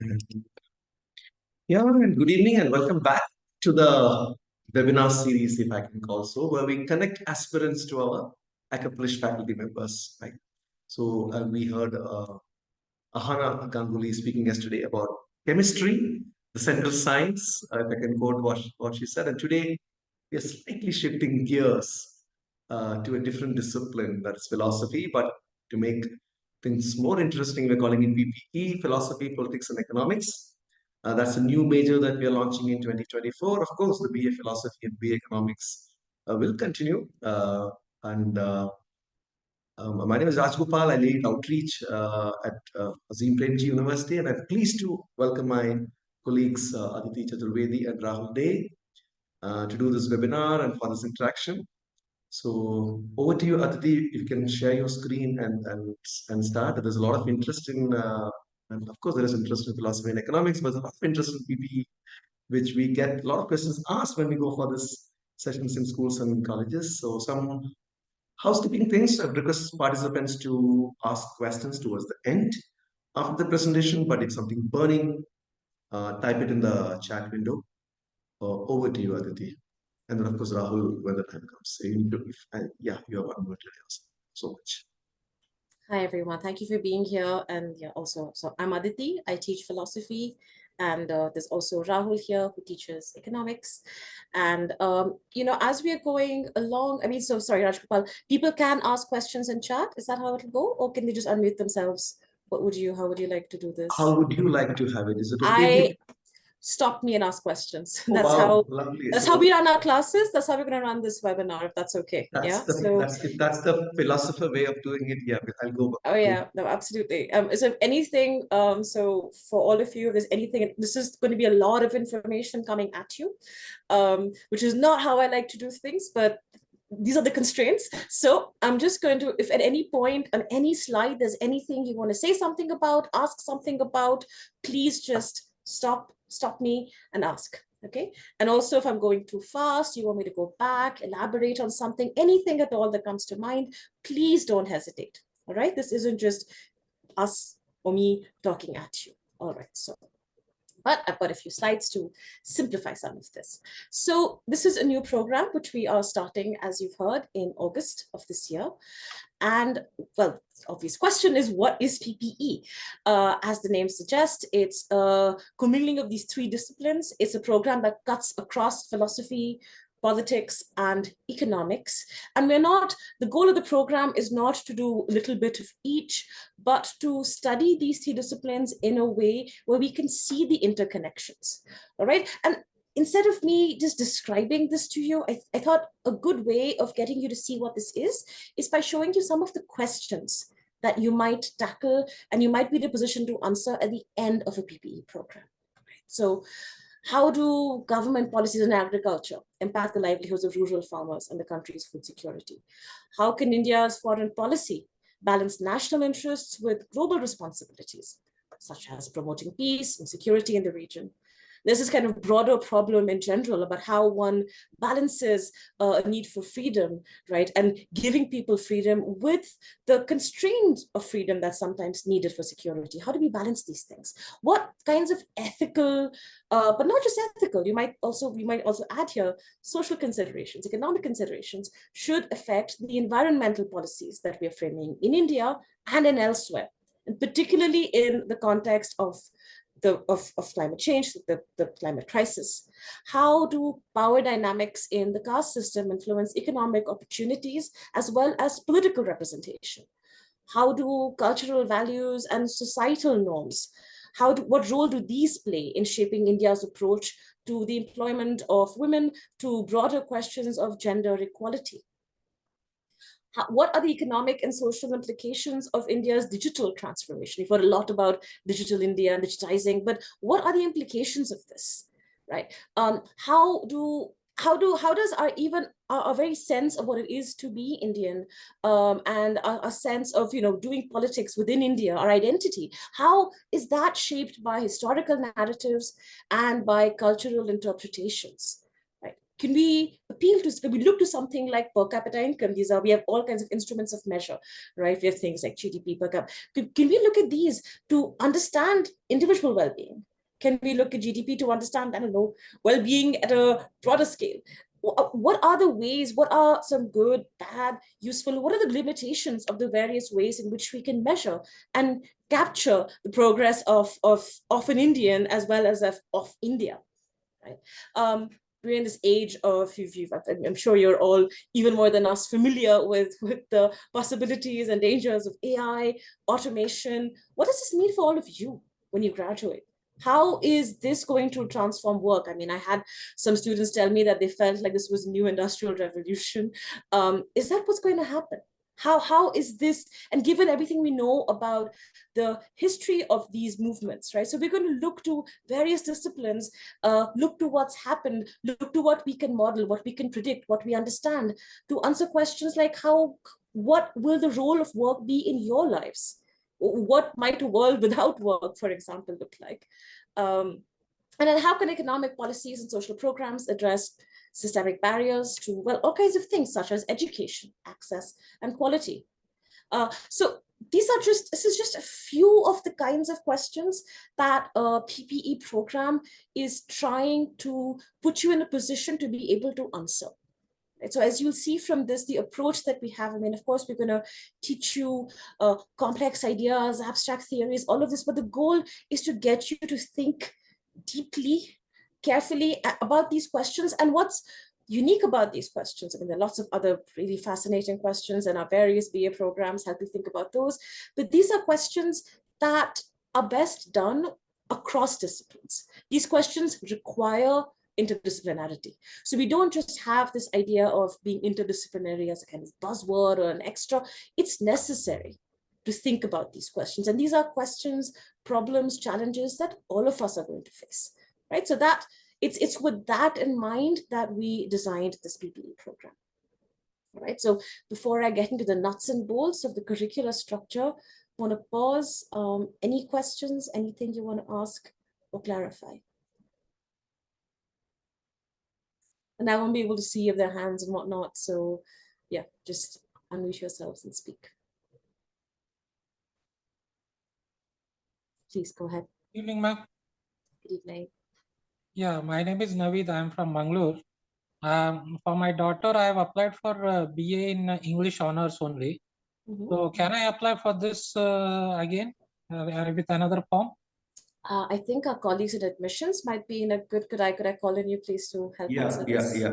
Mhm. Yeah, and good evening and welcome back to the webinar series, if I can call so, where we connect aspirants to our accomplished faculty members, right? So we heard Ahana Ganguly speaking yesterday about chemistry, the central science, if I can quote what she said. And today we are slightly shifting gears to a different discipline, that is philosophy, but to make things more interesting, we're calling it PPE, Philosophy, Politics, and Economics. That's a new major that we are launching in 2024. Of course, the BA Philosophy and BA Economics will continue. And my name is Rajgopal. I lead outreach at Azim Premji University, and I'm pleased to welcome my colleagues Aditi Chaturvedi and Rahul Day to do this webinar and for this interaction. So over to you, Aditi. You can share your screen and start. There's a lot of interest in, and of course, there is interest in philosophy and economics, but there's a lot of interest in PPE, which we get a lot of questions asked when we go for this sessions in schools and colleges. So some housekeeping things. I request participants to ask questions towards the end after the presentation. But if something burning, type it in the chat window. Over to you, Aditi. And then, of course, Rahul, when the time comes. So you need to, yeah, you have 1 minute to ask. So much. Hi, everyone. Thank you for being here. And yeah, also, so I'm Aditi. I teach philosophy. And there's also Rahul here who teaches economics. And, as we are going along, so sorry, Rajgopal, people can ask questions in chat. Is that how it'll go? Or can they just unmute themselves? How would you like to do How this? would you like to have it? Is it okay if you? I Stop me and ask questions. Oh, That's wow, how lovely. that's how So we run our classes. That's how we're going to run this webinar, if that's okay. that's Yeah. the So that's if that's the philosopher way of doing it. Yeah, I'll go. oh Go. yeah, no, absolutely. So if anything, so for all of you, if there's anything, this is going to be a lot of information coming at you, which is not how I like to do things, but these are the constraints. So I'm just going to, if at any point on any slide, there's anything you want to say something about, ask something about, please just stop me and ask. Okay. And also if I'm going too fast, you want me to go back, elaborate on something, anything at all that comes to mind, please don't hesitate. All right. This isn't just us or me talking at you. All right. But I've got a few slides to simplify some of this. So this is a new program which we are starting, as you've heard, in August of this year. And well, obvious question is, what is PPE? As the name suggests, it's a commingling of these three disciplines. It's a program that cuts across philosophy, politics, and economics. And the goal of the program is not to do a little bit of each, but to study these three disciplines in a way where we can see the interconnections. All right. And instead of me just describing this to you, I thought a good way of getting you to see what this is by showing you some of the questions that you might tackle and you might be in a position to answer at the end of a PPE program. So how do government policies in agriculture impact the livelihoods of rural farmers and the country's food security? How can India's foreign policy balance national interests with global responsibilities, such as promoting peace and security in the region? There's this kind of broader problem in general about how one balances a need for freedom, right? And giving people freedom with the constraint of freedom that's sometimes needed for security. How do we balance these things? What kinds of ethical, but not just ethical, we might also add here social considerations, economic considerations should affect the environmental policies that we are framing in India and in elsewhere, and particularly in the context of climate change, the climate crisis. How do power dynamics in the caste system influence economic opportunities as well as political representation? How do cultural values and societal norms, what role do these play in shaping India's approach to the employment of women, to broader questions of gender equality? What are the economic and social implications of India's digital transformation? We've heard a lot about digital India and digitizing, but what are the implications of this, right? How does our very sense of what it is to be Indian, and a sense of doing politics within India, our identity, how is that shaped by historical narratives and by cultural interpretations? Right. Can we appeal to, can we look to something like per capita income? We have all kinds of instruments of measure, right? We have things like GDP per capita. Can we look at these to understand individual well-being? Can we look at GDP to understand, I don't know, well-being at a broader scale? What are the ways, what are some good, bad, useful, what are the limitations of the various ways in which we can measure and capture the progress of an Indian as well as of India, right? We're in this age of, I'm sure you're all even more than us familiar with the possibilities and dangers of AI, automation. What does this mean for all of you when you graduate? How is this going to transform work? I mean, I had some students tell me that they felt like this was a new industrial revolution. Is that what's going to happen? How is this, and given everything we know about the history of these movements, right? So we're going to look to various disciplines, look to what's happened, look to what we can model, what we can predict, what we understand, to answer questions like what will the role of work be in your lives? What might a world without work, for example, look like? And then how can economic policies and social programs address systemic barriers to, well, all kinds of things such as education, access, and quality? So this is just a few of the kinds of questions that a PPE program is trying to put you in a position to be able to answer. So as you'll see from this, the approach that we have, I mean, of course, we're going to teach you complex ideas, abstract theories, all of this, but the goal is to get you to think deeply, carefully about these questions. And what's unique about these questions, I mean, there are lots of other really fascinating questions, and our various BA programs help you think about those, but these are questions that are best done across disciplines. These questions require interdisciplinarity. So we don't just have this idea of being interdisciplinary as a kind of buzzword or an extra. It's necessary to think about these questions. And these are questions, problems, challenges that all of us are going to face, right? So that it's with that in mind that we designed this PPE program. All right, so before I get into the nuts and bolts of the curricular structure, I want to pause. Any questions, anything you want to ask or clarify? And I won't be able to see if their hands and whatnot. So yeah, just unmute yourselves and speak. Please go ahead. Good evening, ma'am. Good evening. Yeah, my name is Naveed. I am from Mangalore. For my daughter, I have applied for BA in English honors only. So can I apply for this again with another form? I think our colleagues at admissions might be in a good, could I call in you please to help answer this? Yeah.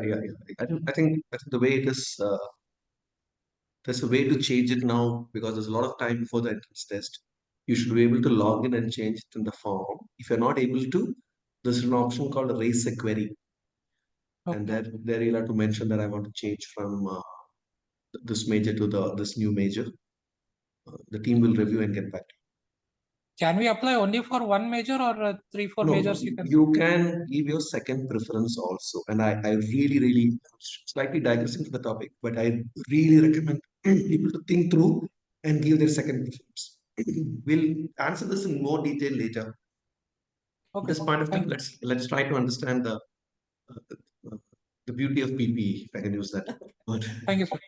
I think the way it is, there's a way to change it now because there's a lot of time before the entrance test. You should be able to log in and change it in the form. If you're not able to, there's an option called raise a query. Okay. And there you'll have to mention that I want to change from this major to this new major. The team will review and get back to you. Can we apply only for one major or 3-4 No, majors? you can give your second preference also. And I really, slightly digressing to the topic, but I really recommend people to think through and give their second preference. We'll answer this in more detail later. Okay. At this point of time, let's try to understand the beauty of PPE, if I can use that word. Thank you, sir.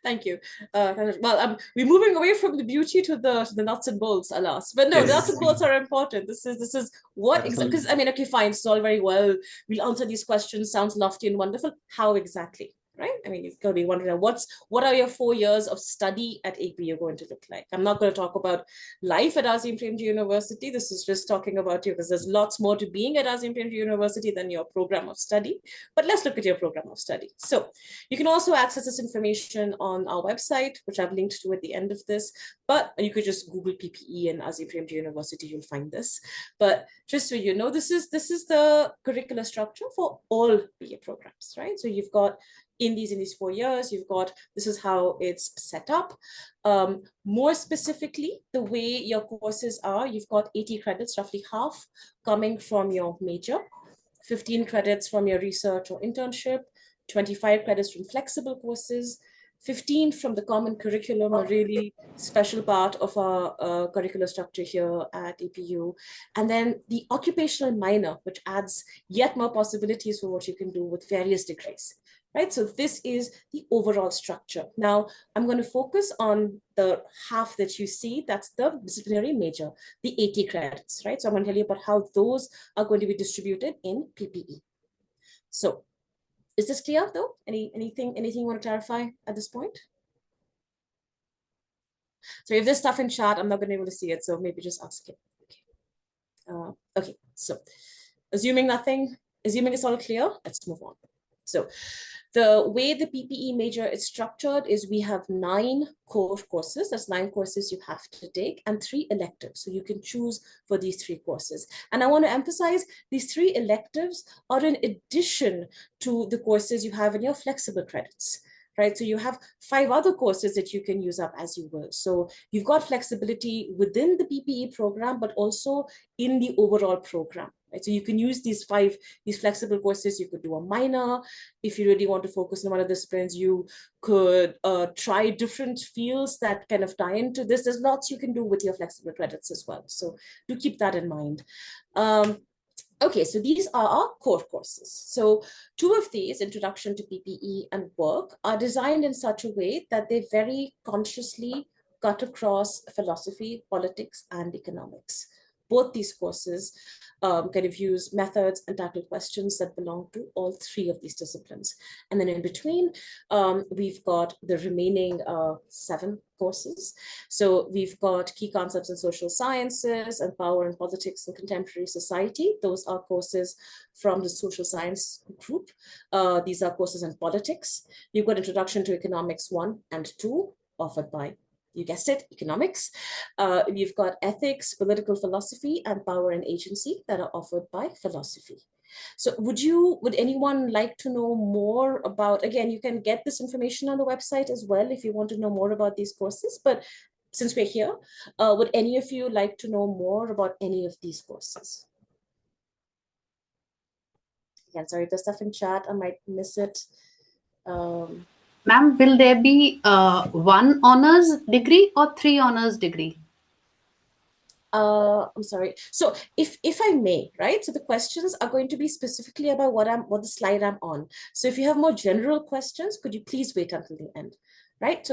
Thank you. Well, we're moving away from the beauty to the nuts and bolts, alas. But no, Yes. the nuts and bolts are important. This is what exactly, because I mean, okay, fine, it's all very well. We'll answer these questions, sounds lofty and wonderful. How exactly? Right? I mean, you've got to be wondering what are your 4 years of study at APU going to look like? I'm not going to talk about life at Azim Premji University. This is just talking about you because there's lots more to being at Azim Premji University than your program of study. But let's look at your program of study. So you can also access this information on our website, which I've linked to at the end of this, but you could just Google PPE and Azim Premji University, you'll find this. But just so you know, this is the curricular structure for all BA programs, right? So you've got in these 4 years, you've got, this is how it's set up. More specifically, the way your courses are, you've got 80 credits, roughly half coming from your major, 15 credits from your research or internship, 25 credits from flexible courses, 15 from the common curriculum, a really special part of our curricular structure here at APU. And then the occupational minor, which adds yet more possibilities for what you can do with various degrees. Right, so this is the overall structure. Now, I'm going to focus on the half that you see, that's the disciplinary major, the 80 credits, right? So I'm going to tell you about how those are going to be distributed in PPE. So is this clear though? Anything you want to clarify at this point? So if there's stuff in chat, I'm not going to be able to see it, so maybe just ask it. Okay, okay, so assuming it's all clear, let's move on. So the way the PPE major is structured is we have 9 core courses. That's 9 courses you have to take and 3 electives. So you can choose for these 3 courses. And I want to emphasize these 3 electives are in addition to the courses you have in your flexible credits. Right, so you have 5 other courses that you can use up as you will. So you've got flexibility within the PPE program, but also in the overall program. Right? So you can use these flexible courses. You could do a minor. If you really want to focus on one of the disciplines, you could try different fields that kind of tie into this. There's lots you can do with your flexible credits as well. So do keep that in mind. Okay, so these are our core courses. So 2 of these, Introduction to PPE and Work, are designed in such a way that they very consciously cut across philosophy, politics, and economics. Both these courses kind of use methods and tackle questions that belong to all 3 of these disciplines. And then in between, we've got the remaining 7 courses. So we've got Key Concepts in Social Sciences and Power and Politics in Contemporary Society. Those are courses from the social science group. These are courses in politics. You've got Introduction to Economics 1 and 2, offered by, you guessed it, economics. We've got ethics, political philosophy, and power and agency that are offered by philosophy. So would anyone like to know more about, again, you can get this information on the website as well if you want to know more about these courses, but since we're here, would any of you like to know more about any of these courses? Again, sorry, if there's stuff in chat, I might miss it. Ma'am, will there be 1 honors degree or 3 honors degree? I'm sorry. So if I may, right? So the questions are going to be specifically about what the slide I'm on. So if you have more general questions, could you please wait until the end, right?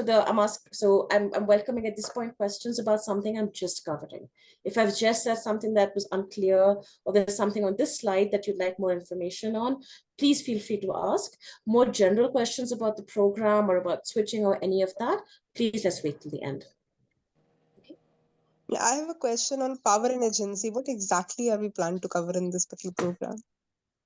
So I'm welcoming at this point questions about something I'm just covering. If I've just said something that was unclear, or there's something on this slide that you'd like more information on, please feel free to ask. More general questions about the program or about switching or any of that, please let's wait till the end. Yeah, I have a question on power and agency. What exactly are we planning to cover in this particular program?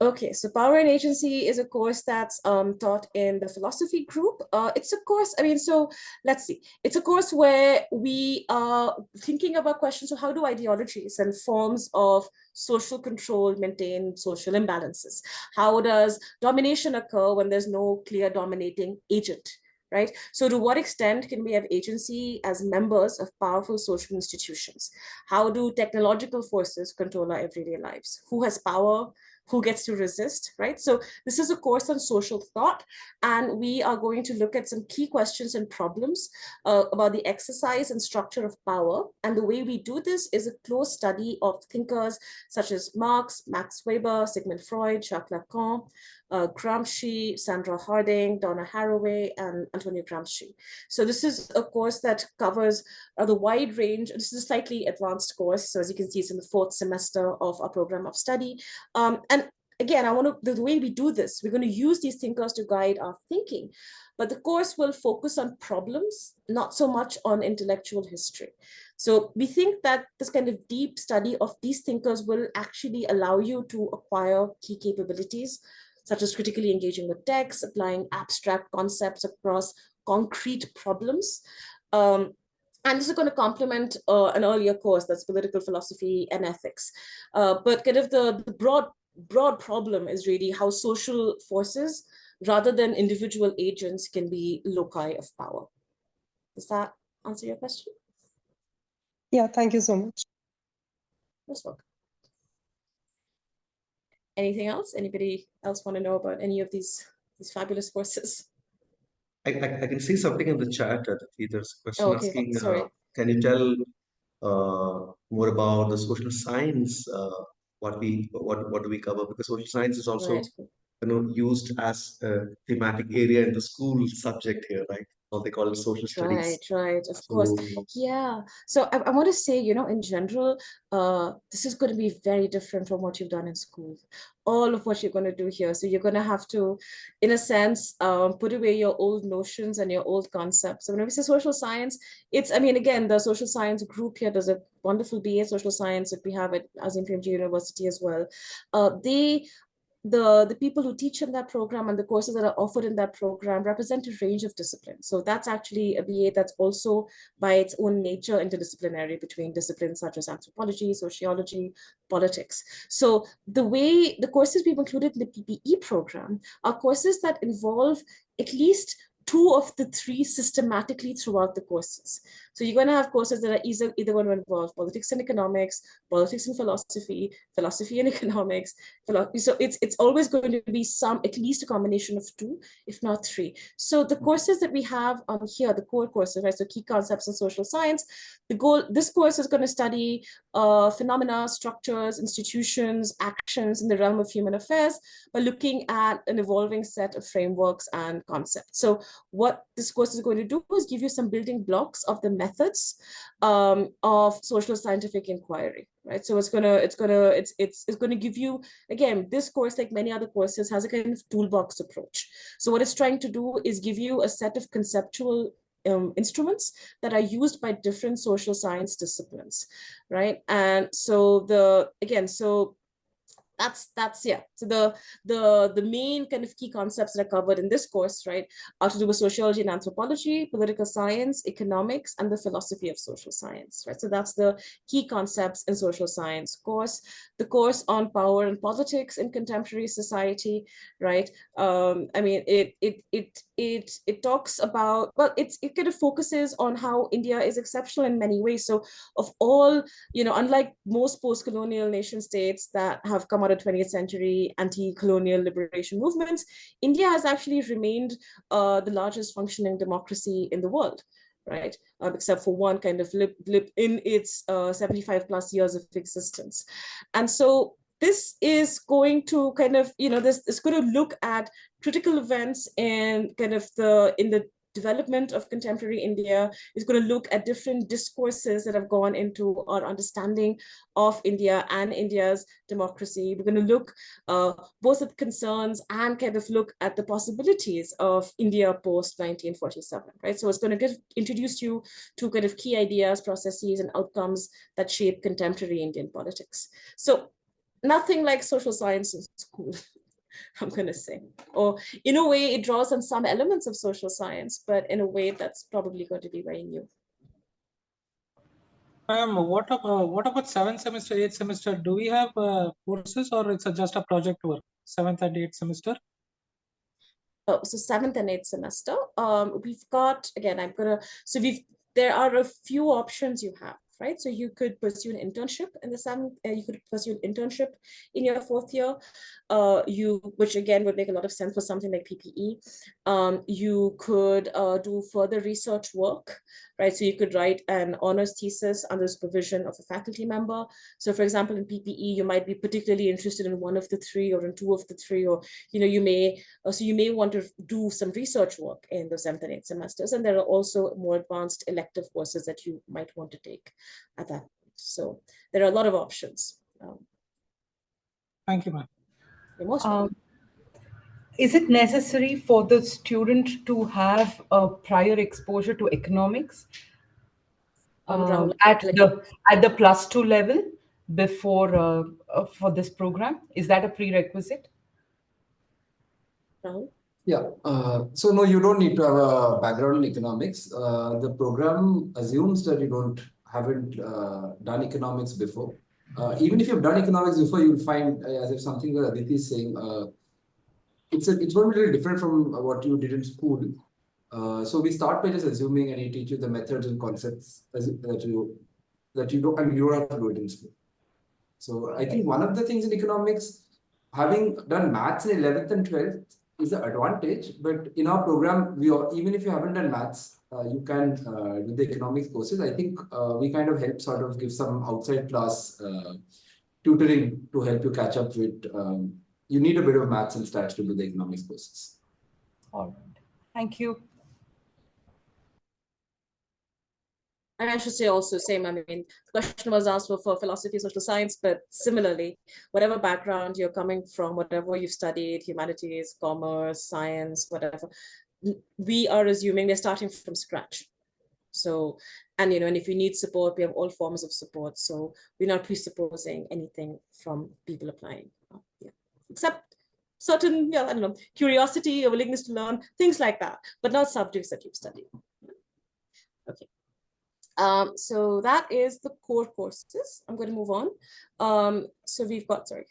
Okay, so Power and Agency is a course that's taught in the philosophy group. It's a course, so let's see. It's a course where we are thinking about questions of how do ideologies and forms of social control maintain social imbalances? How does domination occur when there's no clear dominating agent? Right? So to what extent can we have agency as members of powerful social institutions? How do technological forces control our everyday lives? Who has power? Who gets to resist, right? So this is a course on social thought, and we are going to look at some key questions and problems about the exercise and structure of power. And the way we do this is a close study of thinkers such as Marx, Max Weber, Sigmund Freud, Jacques Lacan, Gramsci, Sandra Harding, Donna Haraway, and Antonio Gramsci. So this is a course that covers the wide range. This is a slightly advanced course. So as you can see, it's in the 4th semester of our program of study. And again, the way we do this, we're going to use these thinkers to guide our thinking, but the course will focus on problems, not so much on intellectual history. So we think that this kind of deep study of these thinkers will actually allow you to acquire key capabilities, such as critically engaging with text, applying abstract concepts across concrete problems. And this is going to complement an earlier course that's political philosophy and ethics. But kind of the broad problem is really how social forces, rather than individual agents, can be loci of power. Does that answer your question? Yeah, thank you so much. Most welcome. Anything else? Anybody else want to know about any of these fabulous courses? I can see something in the chat. Aditi. There's a question Okay, asking, sorry. can you tell more about the social science? What do we cover? Because social science is also Right. used as a thematic area in the school subject here, right? Or they call it social Right, studies. right, of course. So Yeah. So I want to say, in general, this is going to be very different from what you've done in school. All of what you're going to do here. So you're going to have to, in a sense, put away your old notions and your old concepts. So when we say social science, I mean, again, the social science group here does a wonderful BA social science that we have at Azim Premji University as well. The people who teach in that program and the courses that are offered in that program represent a range of disciplines. So that's actually a BA that's also by its own nature interdisciplinary between disciplines such as anthropology, sociology, politics. So the courses we've included in the PPE program are courses that involve at least 2 of the 3 systematically throughout the courses. So you're going to have courses that are either going to involve politics and economics, politics and philosophy, philosophy and economics. So it's always going to be at least a combination of 2, if not 3. So the courses that we have on here, the core courses, right? So key concepts in social science. This course is going to study phenomena, structures, institutions, actions in the realm of human affairs by looking at an evolving set of frameworks and concepts. So what this course is going to do is give you some building blocks of the methods of social scientific inquiry, right? So it's gonna give you, again, this course, like many other courses, has a kind of toolbox approach. So what it's trying to do is give you a set of conceptual instruments that are used by different social science disciplines, right? And so that's yeah. So the main kind of key concepts that are covered in this course, right, are to do with sociology and anthropology, political science, economics, and the philosophy of social science, right? So that's the key concepts in social science course. The course on power and politics in contemporary society, right? I mean, it talks about, well, it kind of focuses on how India is exceptional in many ways. So of all, unlike most post-colonial nation states that have come out of 20th century anti-colonial liberation movements, India has actually remained the largest functioning democracy in the world, right? Except for one kind of blip in its 75 plus years of existence. And so this is going to kind of, this is going to look at critical events in kind of in the development of contemporary India. Is going to look at different discourses that have gone into our understanding of India and India's democracy. We're going to look both at concerns and kind of look at the possibilities of India post 1947, right? So it's going to introduce you to kind of key ideas, processes, and outcomes that shape contemporary Indian politics. So nothing like social science in school. I'm going to say, or in a way it draws on some elements of social science, but in a way that's probably going to be very new. What about 7th semester, 8th semester? Do we have courses, or it's just a project work? 7th and 8th semester? So 7th and 8th semester, we've got, again, there are a few options you have, right? So you could pursue an internship in the 7th, you could pursue an internship in your 4th year, which again would make a lot of sense for something like PPE. You could do further research work, right? So you could write an honors thesis under supervision of a faculty member. So for example, in PPE, you might be particularly interested in one of the 3 or in 2 of the 3, or, you may want to do some research work in the 7th and 8th semesters. And there are also more advanced elective courses that you might want to take at that point. So there are a lot of options. Thank you, ma'am. You're most welcome. Is it necessary for the student to have a prior exposure to economics Rahul, at the +2 level before for this program? Is that a prerequisite? Rahul? Yeah. So no, you don't need to have a background in economics. The program assumes that you haven't done economics before. Even if you've done economics before, you'll find, as if something that Aditi is saying, it's going to be really different from what you did in school. So we start by just assuming, and he teach you the methods and concepts that you don't, I mean, you don't have to do it in school. So I think one of the things in economics, having done maths in 11th and 12th, is the advantage. But in our program, even if you haven't done maths, you can do the economics courses. I think we kind of help sort of give some outside class tutoring to help you catch up with. You need a bit of maths and stats to do the economics courses. All right. Thank you. And I should say also, same, I mean, the question was asked for philosophy, social science, but similarly, whatever background you're coming from, whatever you've studied, humanities, commerce, science, whatever, we are assuming we're starting from scratch. So, and if you need support, we have all forms of support. So we're not presupposing anything from people applying. Yeah. Except certain, I don't know, curiosity or willingness to learn, things like that, but not subjects that you've studied. Okay. So that is the core courses. I'm going to move on. So we've got, sorry,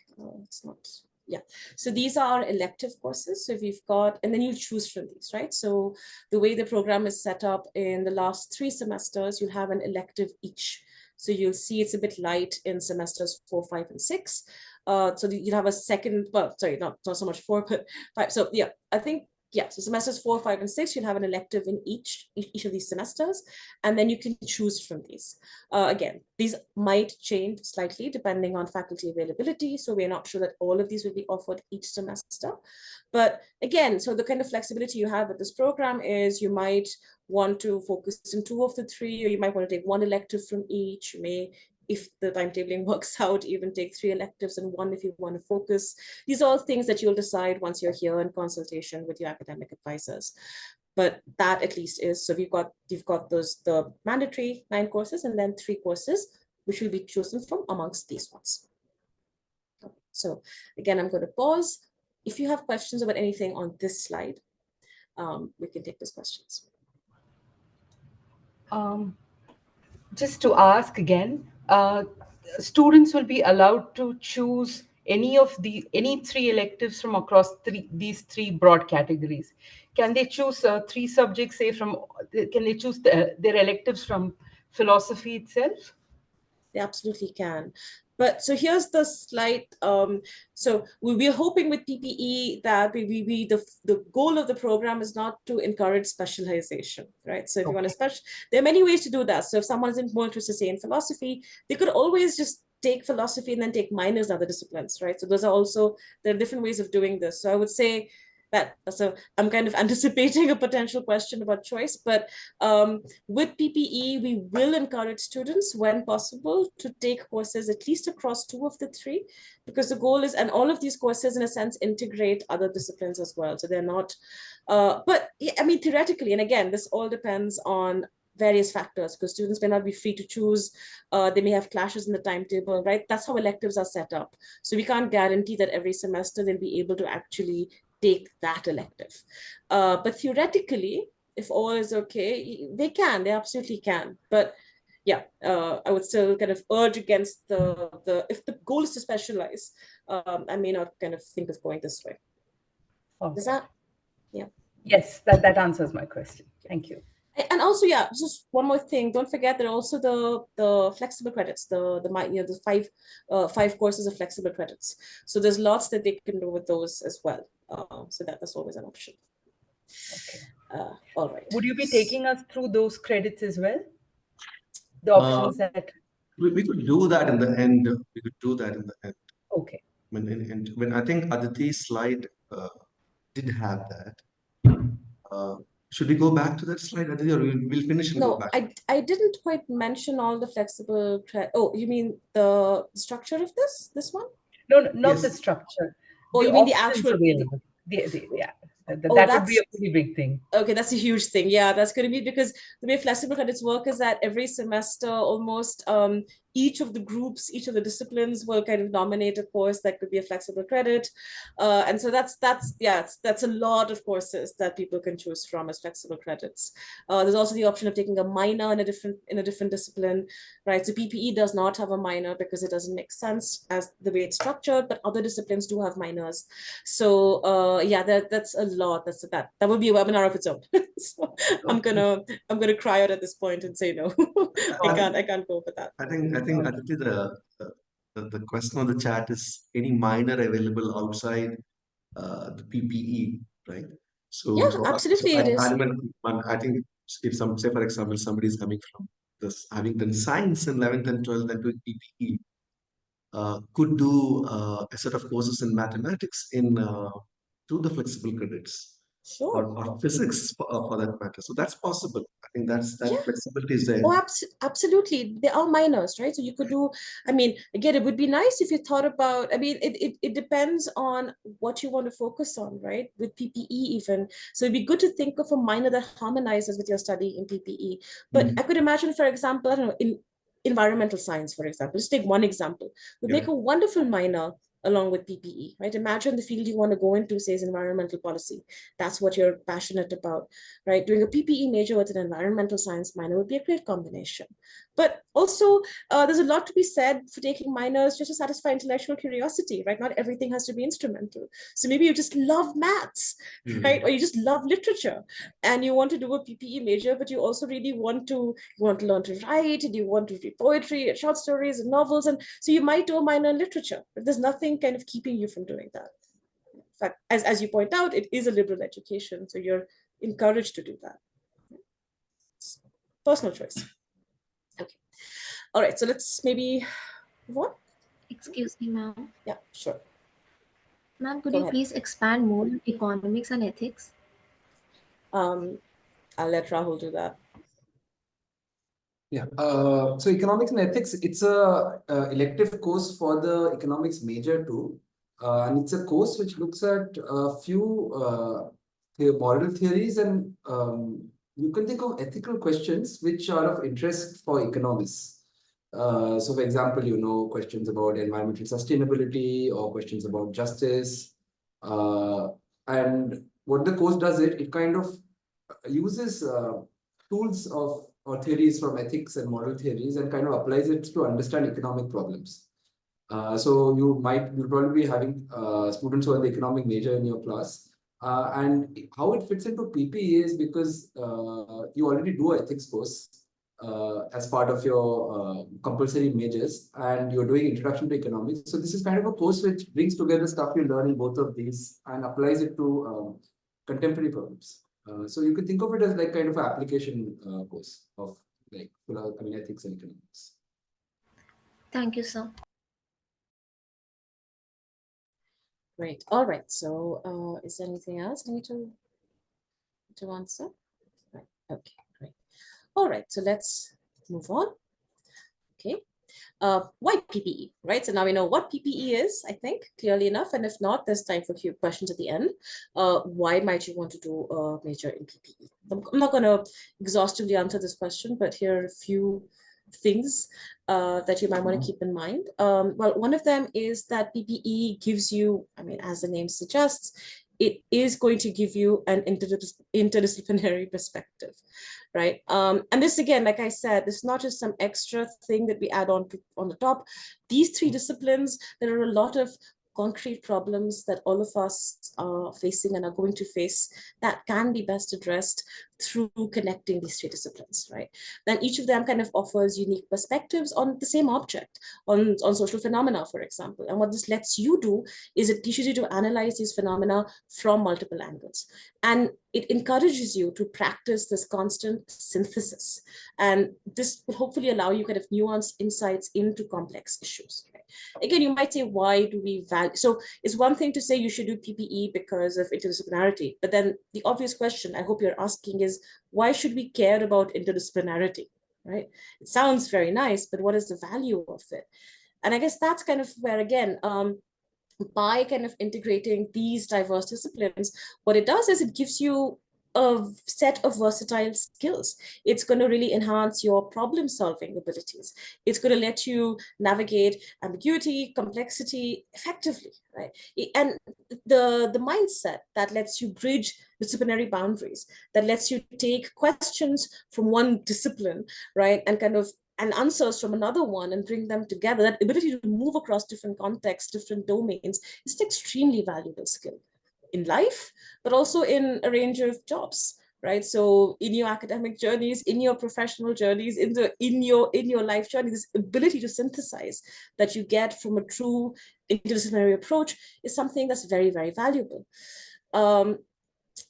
it's not, yeah. So these are elective courses. So we've got, and then you choose from these, right? So the way the program is set up in the last 3 semesters, you have an elective each. So you'll see it's a bit light in semesters 4, 5, and 6. So you have a second, well, sorry, not so much 4, but 5. So yeah, I think, yeah, so semesters 4, 5, and 6, you'll have an elective in each of these semesters, and then you can choose from these. Again, these might change slightly depending on faculty availability, so we're not sure that all of these will be offered each semester. But again, so the kind of flexibility you have with this program is you might want to focus in 2 of the 3, or you might want to take 1 elective from each. You may, if the timetabling works out, even take 3 electives and 1 if you want to focus. These are all things that you'll decide once you're here in consultation with your academic advisors. But that at least is, so you've got the mandatory 9 courses and then 3 courses, which will be chosen from amongst these ones. So again, I'm going to pause. If you have questions about anything on this slide, we can take those questions. Just to ask again, students will be allowed to choose any 3 electives from across these 3 broad categories. Can they choose 3 subjects, say can they choose their electives from philosophy itself? They absolutely can. But so here's the slight, so we're hoping with PPE that the goal of the program is not to encourage specialization, right? So if you want to there are many ways to do that. So if someone's more interested, say, in philosophy, they could always just take philosophy and then take minors in other disciplines, right? So those are also, there are different ways of doing this. So I would say that, so I'm kind of anticipating a potential question about choice, but with PPE, we will encourage students when possible to take courses at least across 2 of the 3, because the goal is, and all of these courses in a sense integrate other disciplines as well. So they're not, but I mean, theoretically, and again, this all depends on various factors, because students may not be free to choose. They may have clashes in the timetable, right? That's how electives are set up. So we can't guarantee that every semester they'll be able to actually take that elective. But theoretically, if all is okay, they absolutely can. But yeah, I would still kind of urge against if the goal is to specialize, I may not kind of think of going this way. Okay. Does that, yeah. Yes, that answers my question. Thank you. And also, yeah, just one more thing. Don't forget there are also the flexible credits, the 5 courses of flexible credits. So there's lots that they can do with those as well. So that's always an option. Okay. All right. Would you be taking us through those credits as well? The options that we could do that in the end. We could do that in the end. Okay. When I think Aditi's slide did have that. Should we go back to that slide, Aditi, or we'll finish and go back? I didn't quite mention all the flexible. Oh, you mean the structure of this one? No, not the structure. Oh, you mean the actual available. Yeah. That would be a pretty big thing. Okay, that's a huge thing. Yeah, that's going to be, because the way flexible credits work is that every semester, almost each of the groups, each of the disciplines will kind of nominate a course that could be a flexible credit. And so that's a lot of courses that people can choose from as flexible credits. There's also the option of taking a minor in a different discipline, right? So PPE does not have a minor because it doesn't make sense as the way it's structured, but other disciplines do have minors. So yeah, that's a lot. That would be a webinar of its own. So I'm gonna cry out at this point and say no. I can't go for that. I think Aditi, the question on the chat is any minor available outside the PPE. right? So, Yeah, so, absolutely it is. I think if some, say for example, somebody is coming from this, having done science in 11th and 12th and doing PPE, could do a set of courses in mathematics in to the flexible credits Sure. or physics for that matter. So that's possible. I think that Yeah. flexibility is there. Oh, absolutely. They are minors, right? So you could do, I mean, again, it would be nice if you thought about, I mean, it depends on what you want to focus on, right? With PPE even. So it'd be good to think of a minor that harmonizes with your study in PPE. But I could imagine, for example, I don't know, in environmental science, for example, just take one example, would make a wonderful minor along with PPE, right? Imagine the field you want to go into says environmental policy. That's what you're passionate about, right? Doing a PPE major with an environmental science minor would be a great combination. But also, there's a lot to be said for taking minors just to satisfy intellectual curiosity, right? Not everything has to be instrumental. So maybe you just love maths, right? Or you just love literature and you want to do a PPE major, but you also really want to learn to write, and you want to read poetry and short stories and novels. And so you might do a minor in literature, but there's nothing kind of keeping you from doing that. In fact, as you point out, it is a liberal education, so you're encouraged to do that. Personal choice. Okay. All right, so let's maybe move on. Excuse me, ma'am. Yeah, sure. Ma'am, could you please expand more on economics and ethics? I'll let Rahul do that. Yeah. So economics and ethics, it's a elective course for the economics major too. And it's a course which looks at a few moral theories, and you can think of ethical questions which are of interest for economists. So for example, questions about environmental sustainability or questions about justice. And what the course does, it kind of uses tools of or theories from ethics and moral theories and kind of applies it to understand economic problems. So you'll probably be having students who are in the economic major in your class. And how it fits into PPE is because you already do an ethics course as part of your compulsory majors, and you're doing introduction to economics. So this is kind of a course which brings together stuff you learn in both of these and applies it to contemporary problems. So you could think of it as like kind of an application course of like ethics and economics. Thank you, sir. Great. All right. So is there anything else I need to answer? Right. Okay, great. All right, so let's move on. Okay. Why PPE, right? So now we know what PPE is, I think, clearly enough. And if not, there's time for a few questions at the end. Why might you want to do a major in PPE? I'm not going to exhaustively answer this question, but here are a few things that you might want to keep in mind. Well, one of them is that PPE gives you, I mean, as the name suggests, it is going to give you an interdisciplinary perspective, right? And this, again, like I said, this is not just some extra thing that we add on the top. These three disciplines, there are a lot of concrete problems that all of us are facing and are going to face that can be best addressed through connecting these three disciplines, right? Then each of them kind of offers unique perspectives on the same object, on social phenomena, for example. And what this lets you do is it teaches you to analyze these phenomena from multiple angles. And it encourages you to practice this constant synthesis. And this will hopefully allow you kind of nuanced insights into complex issues. Right? Again, you might say, why do we value? So it's one thing to say you should do PPE because of interdisciplinarity, but then the obvious question I hope you're asking is, why should we care about interdisciplinarity, right? It sounds very nice, but what is the value of it? And I guess that's kind of where, again, by kind of integrating these diverse disciplines, what it does is it gives you a set of versatile skills. It's going to really enhance your problem solving abilities. It's going to let you navigate ambiguity, complexity effectively, right? And the mindset that lets you bridge disciplinary boundaries, that lets you take questions from one discipline, right, and kind of and answers from another one and bring them together, that ability to move across different contexts, different domains, is an extremely valuable skill in life, but also in a range of jobs, right? So in your academic journeys, in your professional journeys, in your life journey, this ability to synthesize that you get from a true interdisciplinary approach is something that's very, very valuable.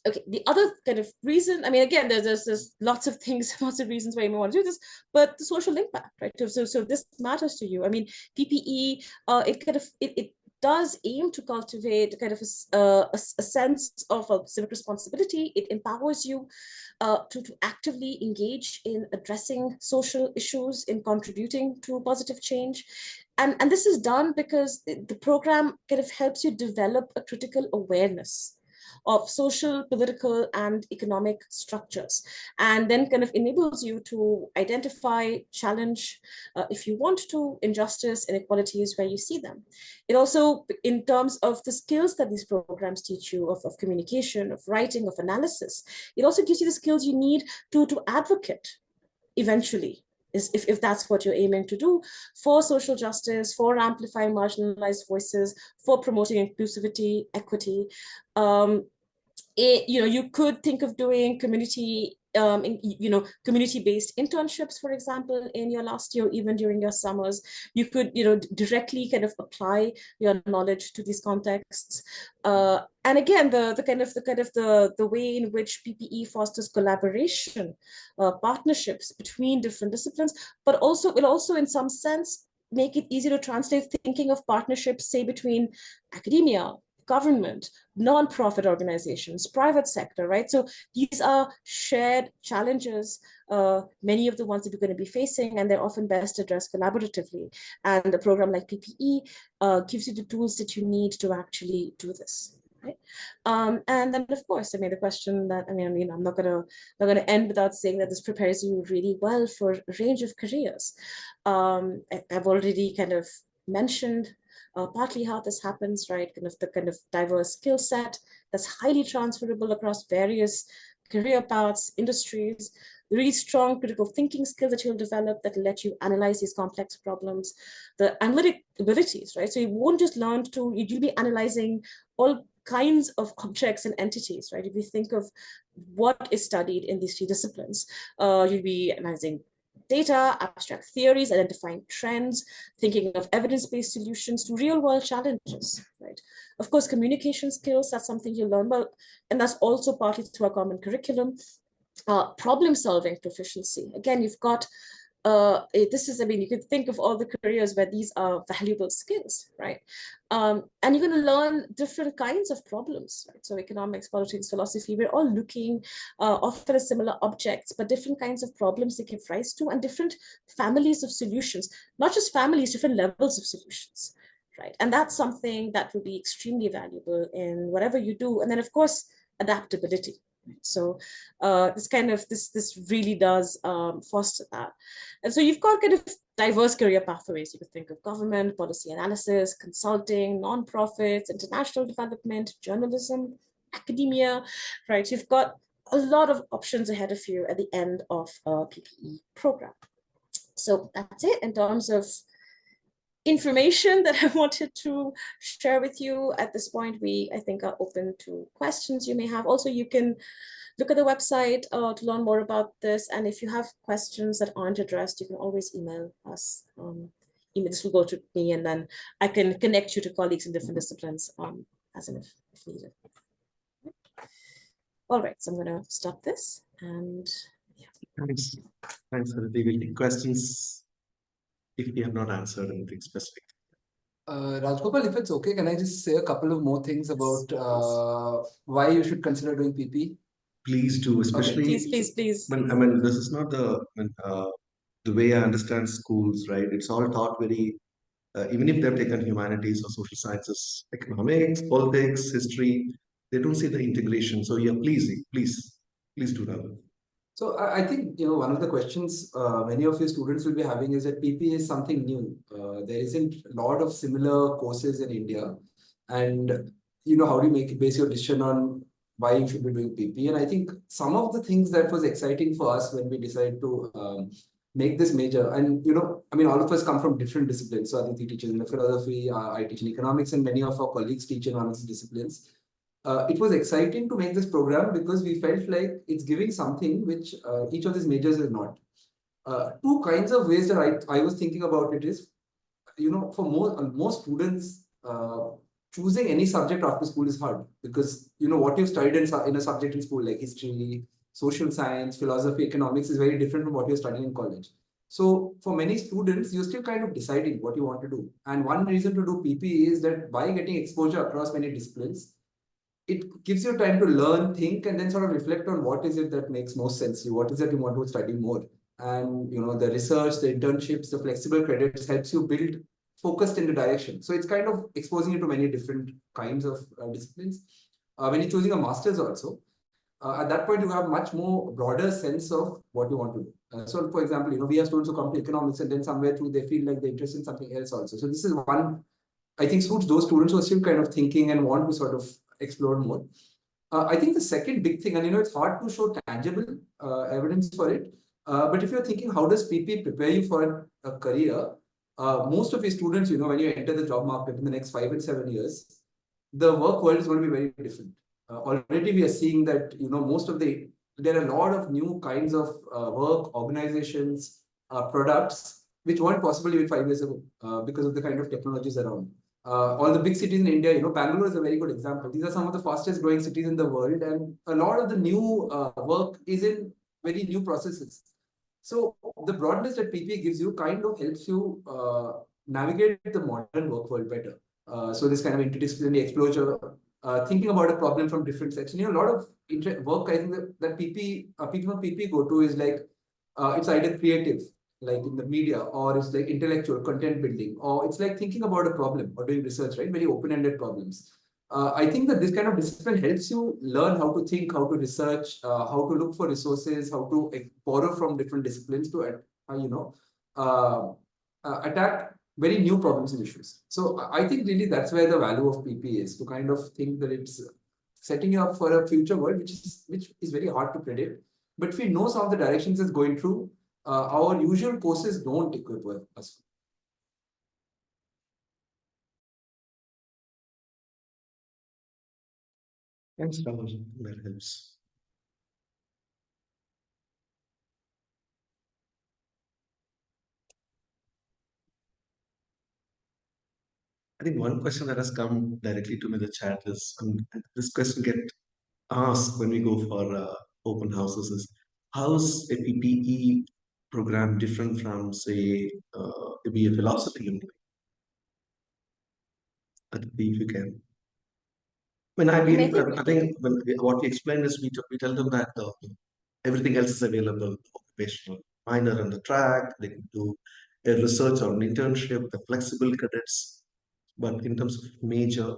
Okay, the other kind of reason, I mean, again, there's lots of things, lots of reasons why you may want to do this, but the social impact, right? So this matters to you. I mean, PPE, it does aim to cultivate kind of a sense of civic responsibility. It empowers you to actively engage in addressing social issues, in contributing to positive change. And this is done because the program kind of helps you develop a critical awareness of social, political, and economic structures, and then kind of enables you to identify, challenge, if you want to, injustice, inequalities where you see them. It also, in terms of the skills that these programs teach you of communication, of writing, of analysis, it also gives you the skills you need to advocate eventually, if that's what you're aiming to do, for social justice, for amplifying marginalized voices, for promoting inclusivity, equity. You could think of doing community-based internships, for example, in your last year, even during your summers. You could, directly kind of apply your knowledge to these contexts. And again, the way in which PPE fosters collaboration, partnerships between different disciplines, but also will also, in some sense, make it easy to translate thinking of partnerships, say, between academia, government, non-profit organizations, private sector, right? So these are shared challenges, many of the ones that you're going to be facing, and they're often best addressed collaboratively. And a program like PPE gives you the tools that you need to actually do this. Right. And then, of course, I mean, the question that, I'm not gonna end without saying that this prepares you really well for a range of careers. I've already kind of mentioned partly how this happens, right? The kind of diverse skill set that's highly transferable across various career paths, industries, the really strong critical thinking skills that you'll develop that will let you analyze these complex problems, the analytic abilities, right? So you won't just learn you'll be analyzing all kinds of objects and entities, right? If you think of what is studied in these three disciplines, you'll be analyzing data, abstract theories, identifying trends, thinking of evidence-based solutions to real-world challenges, right? Of course, communication skills, that's something you learn about, and that's also partly through a common curriculum. Problem-solving proficiency. Again, you've got you could think of all the careers where these are valuable skills, right? And you're going to learn different kinds of problems, right? So economics, politics, philosophy, we're all looking often at similar objects, but different kinds of problems they give rise to, and different families of solutions, not just families, different levels of solutions, right? And that's something that will be extremely valuable in whatever you do. And then, of course, adaptability. So this really does foster that. And so you've got kind of diverse career pathways. You could think of government, policy analysis, consulting, nonprofits, international development, journalism, academia, right? You've got a lot of options ahead of you at the end of a PPE program. So that's it in terms of information that I wanted to share with you. At this point, I think are open to questions you may have. Also, you can look at the website to learn more about this. And if you have questions that aren't addressed, you can always email us. This will go to me, and then I can connect you to colleagues in different disciplines as and if needed. All right, so I'm going to stop this. And yeah. Thanks, Aditi. We'll take questions if we have not answered anything specific. Rajgopal, if it's okay, can I just say a couple of more things about why you should consider doing PP? Please do, especially. Okay. Please. I mean, this is not the way I understand schools, right? It's all taught very, even if they've taken humanities or social sciences, economics, politics, history, they don't see the integration. So yeah, please do that. So I think, one of the questions many of your students will be having is that PP is something new. There isn't a lot of similar courses in India. And, how do you base your decision on why you should be doing PP? And I think some of the things that was exciting for us when we decided to make this major, and, all of us come from different disciplines. So Aditi teaches in philosophy, I teach in economics, and many of our colleagues teach in one of these disciplines. It was exciting to make this program because we felt like it's giving something which each of these majors is not. Two kinds of ways that I was thinking about it is, for most students, choosing any subject after school is hard because, you know, what you've studied in a subject in school, like history, social science, philosophy, economics, is very different from what you're studying in college. So for many students, you're still kind of deciding what you want to do. And one reason to do PPE is that by getting exposure across many disciplines, it gives you time to learn, think, and then sort of reflect on what is it that makes most sense to you, what is it you want to study more. And, you know, the research, the internships, the flexible credits helps you build focused in the direction. So it's kind of exposing you to many different kinds of disciplines. When you're choosing a master's also, at that point, you have much more broader sense of what you want to do. So, for example, you know, we have students who come to economics and then somewhere through they feel like they're interested in something else also. So this is one, I think, suits those students who are still kind of thinking and want to sort of explore more. I think the second big thing, and you know, it's hard to show tangible evidence for it, but if you're thinking, how does PP prepare you for a career? Most of your students, you know, when you enter the job market in the next 5 and 7 years, the work world is going to be very different. Already we are seeing that, you know, there are a lot of new kinds of work, organizations, products, which weren't possible even 5 years ago because of the kind of technologies around. All the big cities in India, you know, Bangalore is a very good example. These are some of the fastest growing cities in the world, and a lot of the new work is in very new processes. So the broadness that PPA gives you kind of helps you navigate the modern work world better. So this kind of interdisciplinary exposure, thinking about a problem from different sections. You know, a lot of work I think that people from PP go to is like it's either creative, like in the media, or it's like intellectual content building, or it's like thinking about a problem or doing research, right? Very open-ended problems. I think that this kind of discipline helps you learn how to think, how to research, how to look for resources, how to borrow from different disciplines to, attack very new problems and issues. So I think really that's where the value of PP is, to kind of think that it's setting you up for a future world, which is very hard to predict. But if we know some of the directions it's going through, our usual courses don't equip us. Thanks, Rahul. That helps. I think one question that has come directly to me in the chat is, this question get asked when we go for open houses, is how's a PPE program different from, say, a BA philosophy? If you can. I think what we explain is we tell them that everything else is available, occupational minor on the track, they can do a research or an internship, the flexible credits, but in terms of major.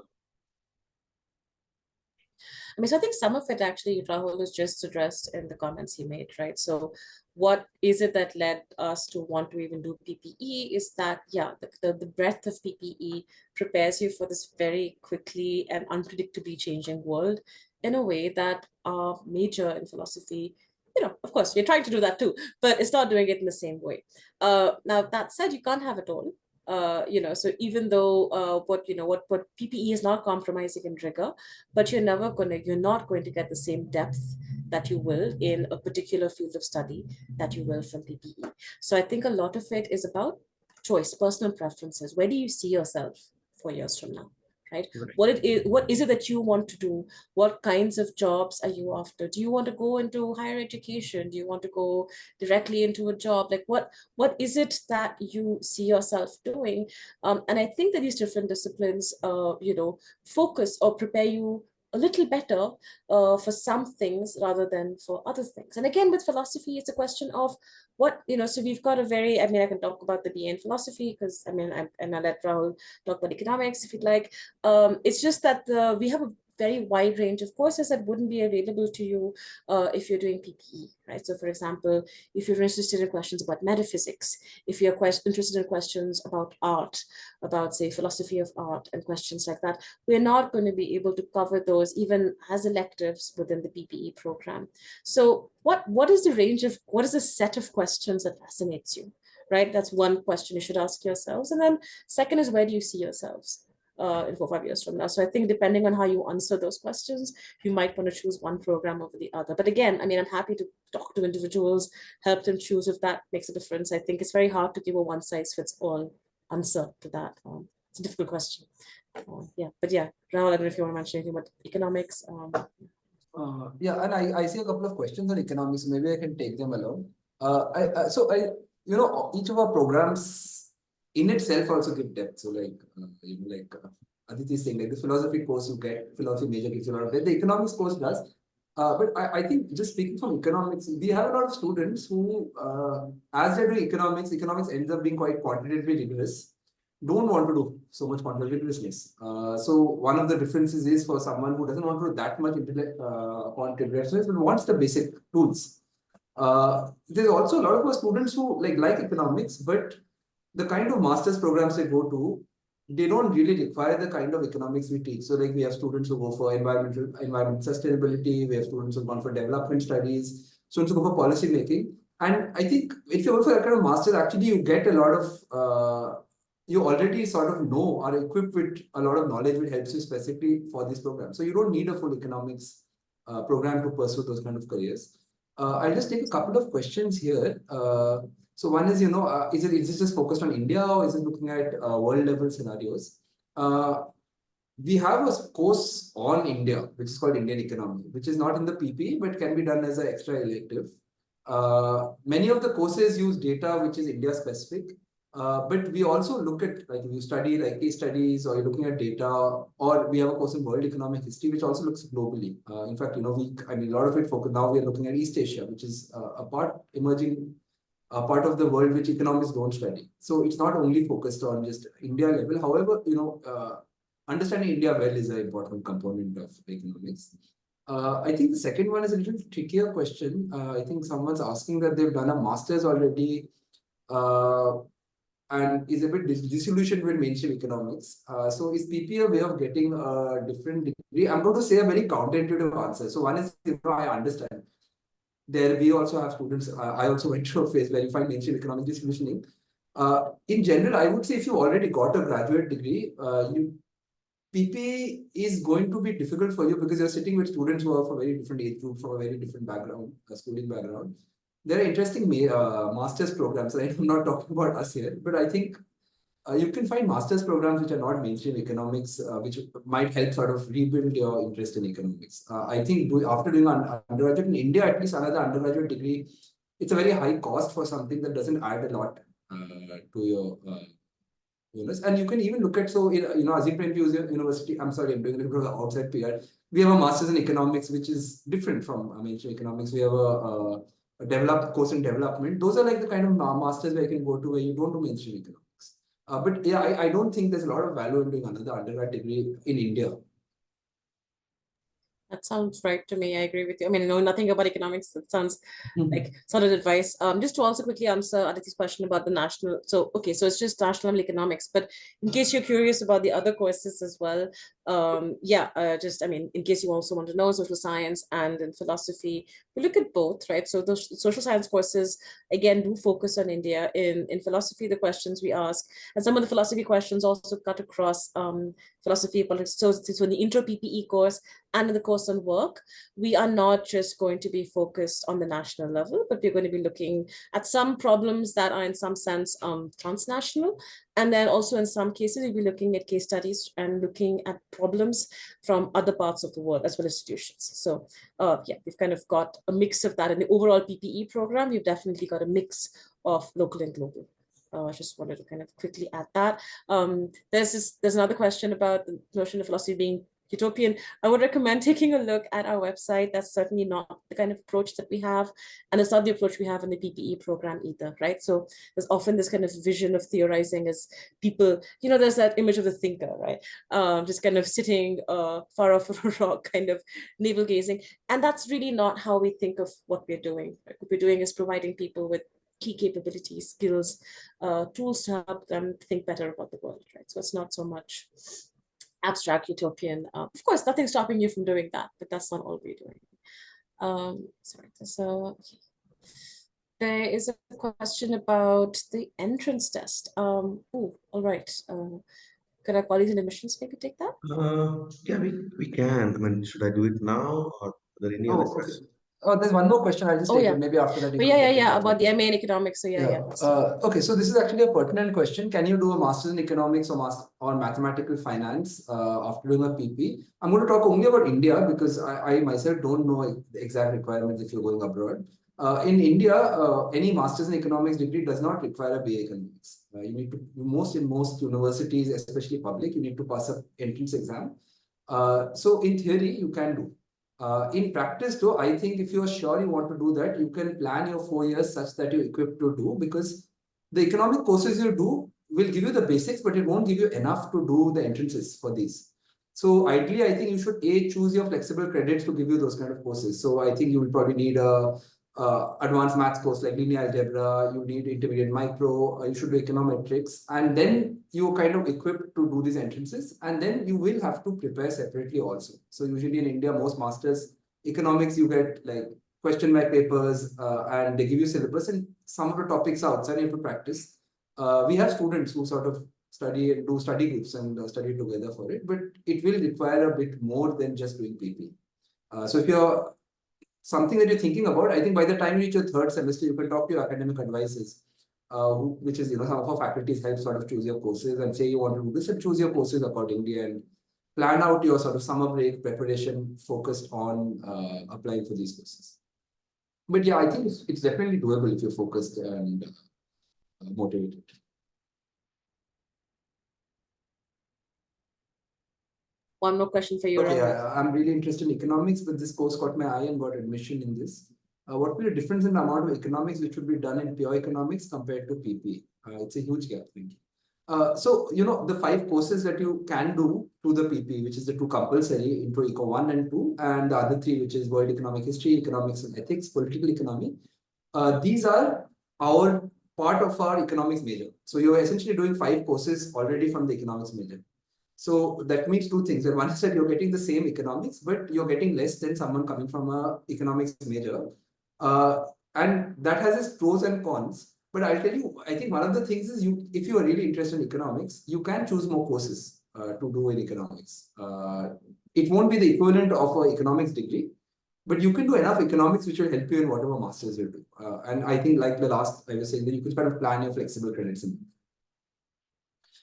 I mean, so I think some of it actually, Rahul, is just addressed in the comments he made, right? So what is it that led us to want to even do PPE is that, yeah, the breadth of PPE prepares you for this very quickly and unpredictably changing world in a way that our major in philosophy, you know, of course, we're trying to do that too, but it's not doing it in the same way. Now, that said, you can't have it all. You know, so even though what PPE is not compromising in rigor, but you're not going to get the same depth that you will in a particular field of study that you will from PPE. So I think a lot of it is about choice, personal preferences. Where do you see yourself 4 years from now? Right? What is it that you want to do? What kinds of jobs are you after? Do you want to go into higher education? Do you want to go directly into a job? Like what is it that you see yourself doing? And I think that these different disciplines, focus or prepare you a little better for some things rather than for other things. And again, with philosophy, it's a question of so we've got a very, I mean, I can talk about the BA in philosophy because, I mean, I'll let Rahul talk about economics if you'd like. It's just that we have a very wide range of courses that wouldn't be available to you if you're doing PPE, right? So for example, if you're interested in questions about metaphysics, if you're interested in questions about art, about say philosophy of art and questions like that, we're not going to be able to cover those even as electives within the PPE program. So what is the set of questions that fascinates you, right? That's one question you should ask yourselves. And then second is, where do you see yourselves in 4 or 5 years from now? So I think depending on how you answer those questions, you might want to choose one program over the other. But again, I mean, I'm happy to talk to individuals, help them choose if that makes a difference. I think it's very hard to give a one-size-fits-all answer to that. It's a difficult question. Yeah, but yeah, Rahul, I don't know if you want to mention anything about economics. Yeah, and I see a couple of questions on economics. Maybe I can take them along. Each of our programs in itself also give depth. So Aditi is saying, like the philosophy course you get, philosophy major gives you a lot of depth. The economics course does. But I think just speaking from economics, we have a lot of students who, as they're doing economics ends up being quite quantitatively rigorous, don't want to do so much quantitative rigorousness. So one of the differences is for someone who doesn't want to do that much quantitative rigorousness, but wants the basic tools. There's also a lot of our students who like economics, but the kind of master's programs they go to, they don't really require the kind of economics we teach. So like we have students who go for environmental sustainability, we have students who go for development studies, students who go for policy making. And I think if you go for a kind of master's, actually you get a lot of, you already sort of know or equipped with a lot of knowledge which helps you specifically for this program. So you don't need a full economics program to pursue those kind of careers. I'll just take a couple of questions here. So one is, is it just focused on India or is it looking at world level scenarios? We have a course on India, which is called Indian Economy, which is not in the PP, but can be done as an extra elective. Many of the courses use data which is India specific, but we also look at, like, you study like case studies or you're looking at data, or we have a course in world economic history which also looks globally. In fact, a lot of it focus now we are looking at East Asia, which is a part of the world which economists don't study. So it's not only focused on just India level. However, understanding India well is an important component of economics. I think the second one is a little trickier question. I think someone's asking that they've done a master's already and is a bit disillusioned with mainstream economics. So is PP a way of getting a different degree? I'm going to say a very counterintuitive answer. So one is, I understand. There we also have students. I also went through a phase where you find mainstream economics disillusioning. In general, I would say if you already got a graduate degree, PP is going to be difficult for you because you're sitting with students who are from a very different age group, from a very different background, schooling background. There are interesting master's programs. Right? I'm not talking about us here, but I think you can find master's programs which are not mainstream economics, which might help sort of rebuild your interest in economics. I think after doing undergraduate in India, at least another undergraduate degree, it's a very high cost for something that doesn't add a lot to your and you can even look at, so Azim Premji University, I'm sorry, I'm doing a little bit of outside PR. We have a master's in economics, which is different from mainstream economics. We have a course in development. Those are like the kind of masters where you can go to where you don't do mainstream economics. But yeah, I don't think there's a lot of value in doing another undergrad degree in India. That sounds right to me. I agree with you. I mean, I know nothing about economics. That sounds like solid advice. Just to also quickly answer Aditi's question about the national. So, okay, so it's just national level economics. But in case you're curious about the other courses as well, in case you also want to know social science and in philosophy, we look at both, right? So the social science courses, again, do focus on India. In philosophy, the questions we ask, and some of the philosophy questions also cut across philosophy, politics. So in the intro PPE course and in the course on work, we are not just going to be focused on the national level, but we're going to be looking at some problems that are in some sense transnational. And then also in some cases, we'll be looking at case studies and looking at problems from other parts of the world as well as institutions. So we've kind of got a mix of that. In the overall PPE program, we've definitely got a mix of local and global. I just wanted to kind of quickly add that. There's another question about the notion of philosophy being utopian. I would recommend taking a look at our website. That's certainly not the kind of approach that we have, and it's not the approach we have in the PPE program either, right? So there's often this kind of vision of theorizing as people, there's that image of the thinker, right? Just kind of sitting far off of a rock, kind of navel gazing, and that's really not how we think of what we're doing. Right? What we're doing is providing people with key capabilities, skills, tools to help them think better about the world, right? So it's not so much abstract utopian. Of course, nothing's stopping you from doing that, but that's not all we're doing. There is a question about the entrance test. All right. Could our colleagues in admissions maybe take that? Yeah, we can. I mean, should I do it now or are there any other questions? There's one more question. I'll just take it. Maybe after that. You about the MA in economics. So okay, so this is actually a pertinent question. Can you do a master's in economics or mathematical finance after doing a PP? I'm going to talk only about India because I myself don't know the exact requirements if you're going abroad. In India, any master's in economics degree does not require a BA economics. You need to in most universities, especially public, you need to pass an entrance exam. So in theory, you can do. In practice, though, I think if you're sure you want to do that, you can plan your 4 years such that you're equipped to do, because the economic courses you do will give you the basics, but it won't give you enough to do the entrances for these. So ideally, I think you should choose your flexible credits to give you those kind of courses. So I think you will probably need a advanced maths course like linear algebra, you need intermediate micro, you should do econometrics, and then you're kind of equipped to do these entrances, and then you will have to prepare separately also. So usually in India, most masters economics, you get like question bank papers and they give you syllabus, and some of the topics are outside, you have to practice. We have students who sort of study and do study groups and study together for it, but it will require a bit more than just doing PP. So if you're something that you're thinking about, I think by the time you reach your third semester, you can talk to your academic advisors, which is, some of our faculties help sort of choose your courses and say you want to do this, and choose your courses accordingly and plan out your sort of summer break preparation focused on applying for these courses. But yeah, I think it's definitely doable if you're focused and motivated. One more question for you. Okay, I'm really interested in economics, but this course caught my eye and got admission in this. What will be the difference in the amount of economics which would be done in pure economics compared to PP? It's a huge gap, thank you. So, the 5 courses that you can do to the PP, which is the 2 compulsory, Intro Eco 1 and 2, and the other 3, which is World Economic History, Economics and Ethics, Political Economy. These are our part of our economics major. So you're essentially doing 5 courses already from the economics major. So that means 2 things. One is that you're getting the same economics, but you're getting less than someone coming from a economics major. And that has its pros and cons. But I'll tell you, I think one of the things is if you are really interested in economics, you can choose more courses to do in economics. It won't be the equivalent of an economics degree, but you can do enough economics which will help you in whatever masters you do. And I think like the last I was saying, that you can kind of plan your flexible credits in.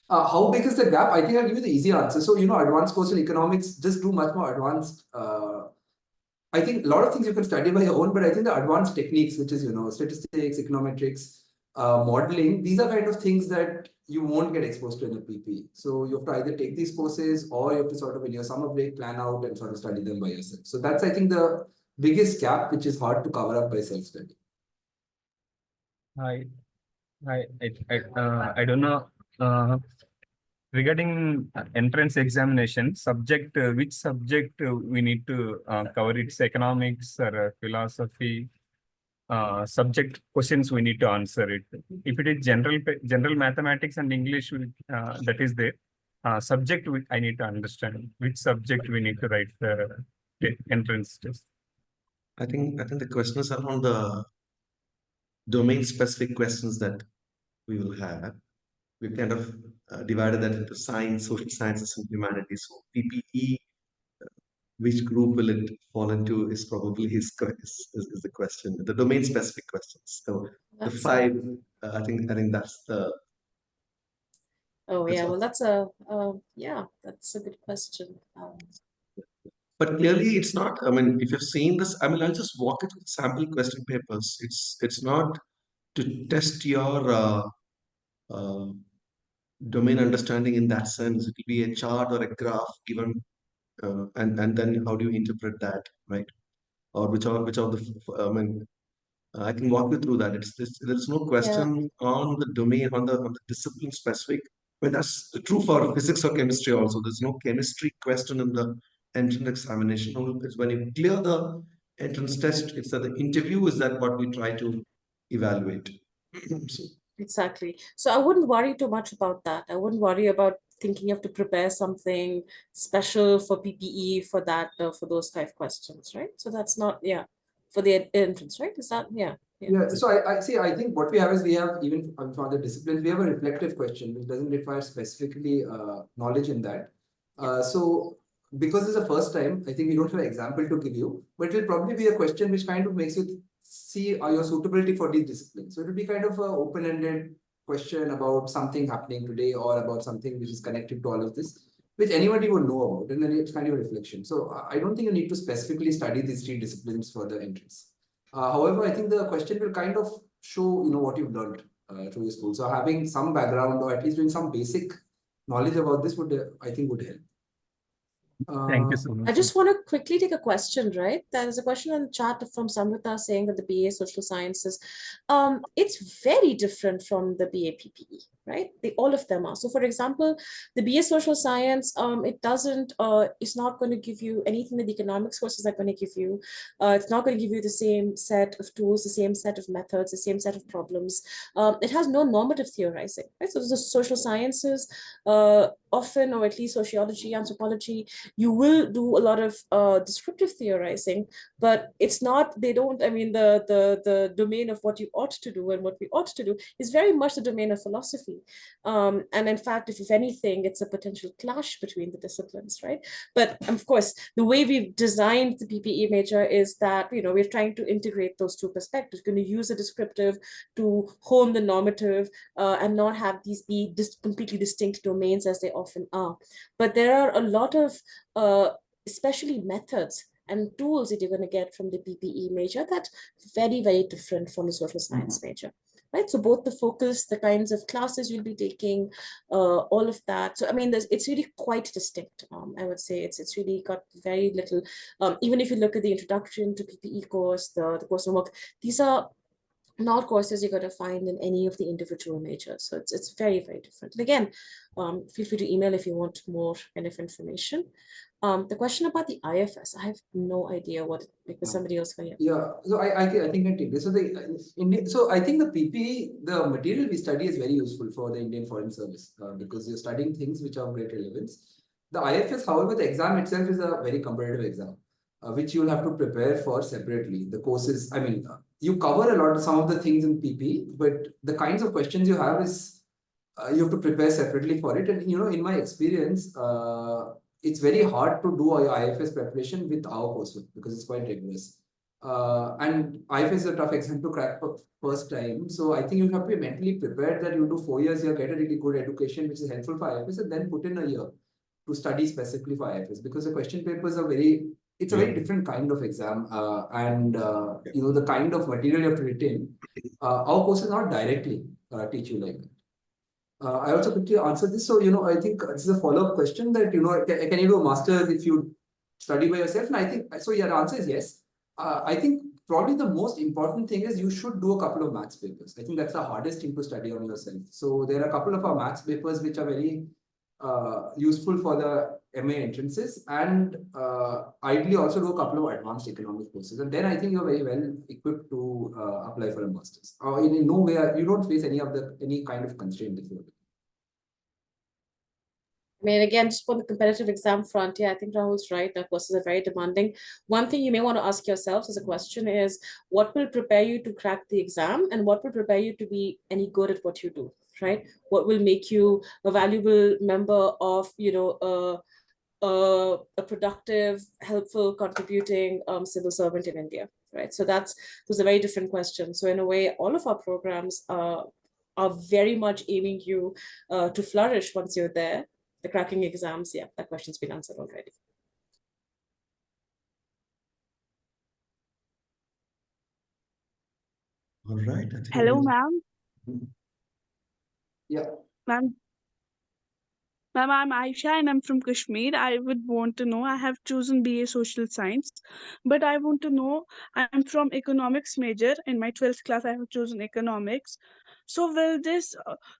How big is the gap? I think I'll give you the easy answer. So, advanced course in economics, just do much more advanced. I think a lot of things you can study by your own, but I think the advanced techniques, which is, statistics, econometrics, modeling, these are kind of things that you won't get exposed to in a PP. So you have to either take these courses or you have to sort of in your summer break plan out and sort of study them by yourself. So that's, I think, the biggest gap, which is hard to cover up by self-study. I don't know. Regarding entrance examination subject, which subject we need to cover? It's economics or philosophy? Subject questions we need to answer it. If it is general mathematics and English, that is there. Subject I need to understand which subject we need to write the entrance test. I think the question is around the domain specific questions that we will have. We've kind of divided that into science, social sciences, and humanities. So PPE, which group will it fall into is probably is the question. The domain specific questions. So that's the 5. I think that's the. Oh yeah, well that's a good question. But clearly, it's not. I mean, if you've seen this, I mean, I'll just walk you through the sample question papers. It's not to test your domain understanding in that sense. It will be a chart or a graph given, and then how do you interpret that, right? Or which are the. I mean, I can walk you through that. There's no question on the domain on the discipline specific. I mean, that's true for physics or chemistry also. There's no chemistry question in the entrance examination. It's when you clear the entrance test, it's that the interview is that what we try to evaluate. So, exactly. So I wouldn't worry too much about that. I wouldn't worry about thinking you have to prepare something special for PPE for that, for those 5 questions, right? So that's not, for the entrance, right? Is that, yeah. So I think what we have is even for the disciplines, we have a reflective question, which doesn't require specifically knowledge in that. So because it's the first time, I think we don't have an example to give you, but it will probably be a question which kind of makes you see your suitability for these disciplines. So it will be kind of an open-ended question about something happening today or about something which is connected to all of this, which anybody would know about, and then it's kind of a reflection. So I don't think you need to specifically study these three disciplines for the entrance. However, I think the question will kind of show, what you've learned through your school. So having some background or at least doing some basic knowledge about this would, I think, would help. Thank you so much. I just want to quickly take a question, right? There's a question in the chat from Samrita saying that the BA Social Sciences, it's very different from the BA PPE, right? All of them are. So for example, the BA Social Science, it's not going to give you anything that the economics courses are going to give you. It's not going to give you the same set of tools, the same set of methods, the same set of problems. It has no normative theorizing, right? So the social sciences, often, or at least sociology, anthropology, you will do a lot of descriptive theorizing, but it's not, the domain of what you ought to do and what we ought to do is very much the domain of philosophy. And in fact, if anything, it's a potential clash between the disciplines, right? But of course, the way we've designed the PPE major is that, we're trying to integrate those two perspectives. We're going to use a descriptive to hone the normative and not have these be completely distinct domains as they often are. But there are a lot of especially methods and tools that you're going to get from the PPE major that's very, very different from the social science major, right? So both the focus, the kinds of classes you'll be taking, all of that. So, it's really quite distinct. I would say it's really got very little, even if you look at the introduction to PPE course, the course homework, these are not courses you're going to find in any of the individual majors. So it's very, very different. And again, feel free to email if you want more kind of information. The question about the IFS, I have no idea what, because somebody else can. Yeah, so I think I take this. So I think the PPE, the material we study is very useful for the Indian Foreign Service because you're studying things which are of great relevance. The IFS, however, the exam itself is a very competitive exam, which you'll have to prepare for separately. The courses, you cover a lot of some of the things in PPE, but the kinds of questions you have is you have to prepare separately for it. And in my experience, it's very hard to do IFS preparation with our coursework because it's quite rigorous. And IFS is a tough exam to crack for first time. So I think you have to be mentally prepared that you do 4 years, you get a really good education, which is helpful for IFS, and then put in a year to study specifically for IFS because the question papers are it's a very different kind of exam. The kind of material you have to retain, our courses not directly teach you like that. I also quickly answer this. So, I think this is a follow-up question that, can you do a master's if you study by yourself? And I think, so your answer is yes. I think probably the most important thing is you should do a couple of maths papers. I think that's the hardest thing to study on yourself. So there are a couple of our maths papers which are very useful for the MA entrances, and ideally also do a couple of advanced economics courses. And then I think you're very well equipped to apply for a master's. In no way, you don't face any kind of constraint if you're. Again, just for the competitive exam front, I think Rahul's right. That courses are very demanding. One thing you may want to ask yourselves as a question is, what will prepare you to crack the exam and what will prepare you to be any good at what you do, right? What will make you a valuable member of, a productive, helpful, contributing civil servant in India, right? So those are very different questions. So in a way, all of our programs are very much aiming you to flourish once you're there. The cracking exams, that question's been answered already. All right. Hello, ma'am. Yeah. Ma'am, I'm Aisha and I'm from Kashmir. I would want to know, I have chosen BA Social Science, but I want to know, I'm from economics major. In my 12th class, I have chosen economics. So will this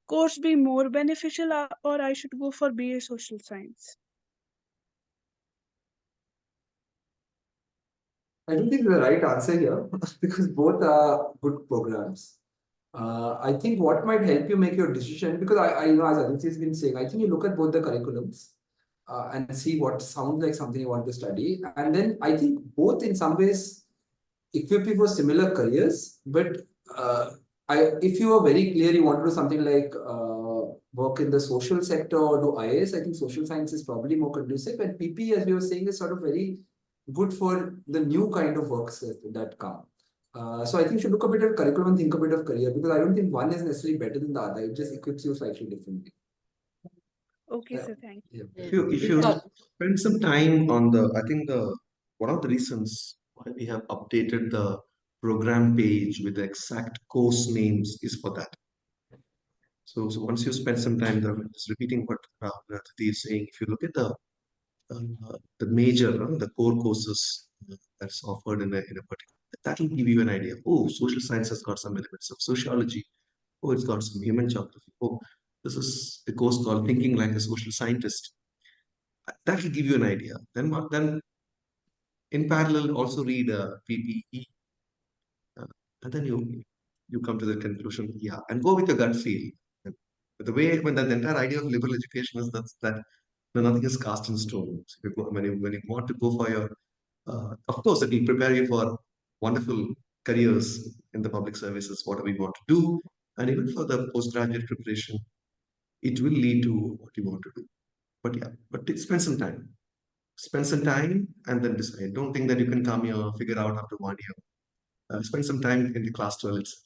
course be more beneficial or I should go for BA Social Science? I don't think there's a right answer here because both are good programs. I think what might help you make your decision, because I as Aditi has been saying, I think you look at both the curriculums and see what sounds like something you want to study. And then I think both in some ways equip you for similar careers. But if you are very clear, you want to do something like work in the social sector or do IAS, I think social science is probably more conducive. And PP, as we were saying, is sort of very good for the new kind of works that come. So I think you should look a bit at curriculum and think a bit of career, because I don't think one is necessarily better than the other. It just equips you slightly differently. Okay, sir. Thank you. If you spend some time on I think one of the reasons why we have updated the program page with the exact course names is for that. So once you spend some time there, just repeating what Aditi is saying, if you look at the major, the core courses that's offered in a particular, that will give you an idea. Oh, social science has got some elements of sociology. Oh, it's got some human geography. Oh, this is a course called Thinking Like a Social Scientist. That will give you an idea. Then in parallel, also read PPE, and then you come to the conclusion, yeah, and go with your gut feel. The way when the entire idea of liberal education is that nothing is cast in stone. So when you want to go for your, of course, it will prepare you for wonderful careers in the public services, whatever you want to do, and even for the postgraduate preparation, it will lead to what you want to do. But yeah, spend some time. Spend some time and then decide. Don't think that you can come here, figure out after 1 year. Spend some time in the class 12 itself.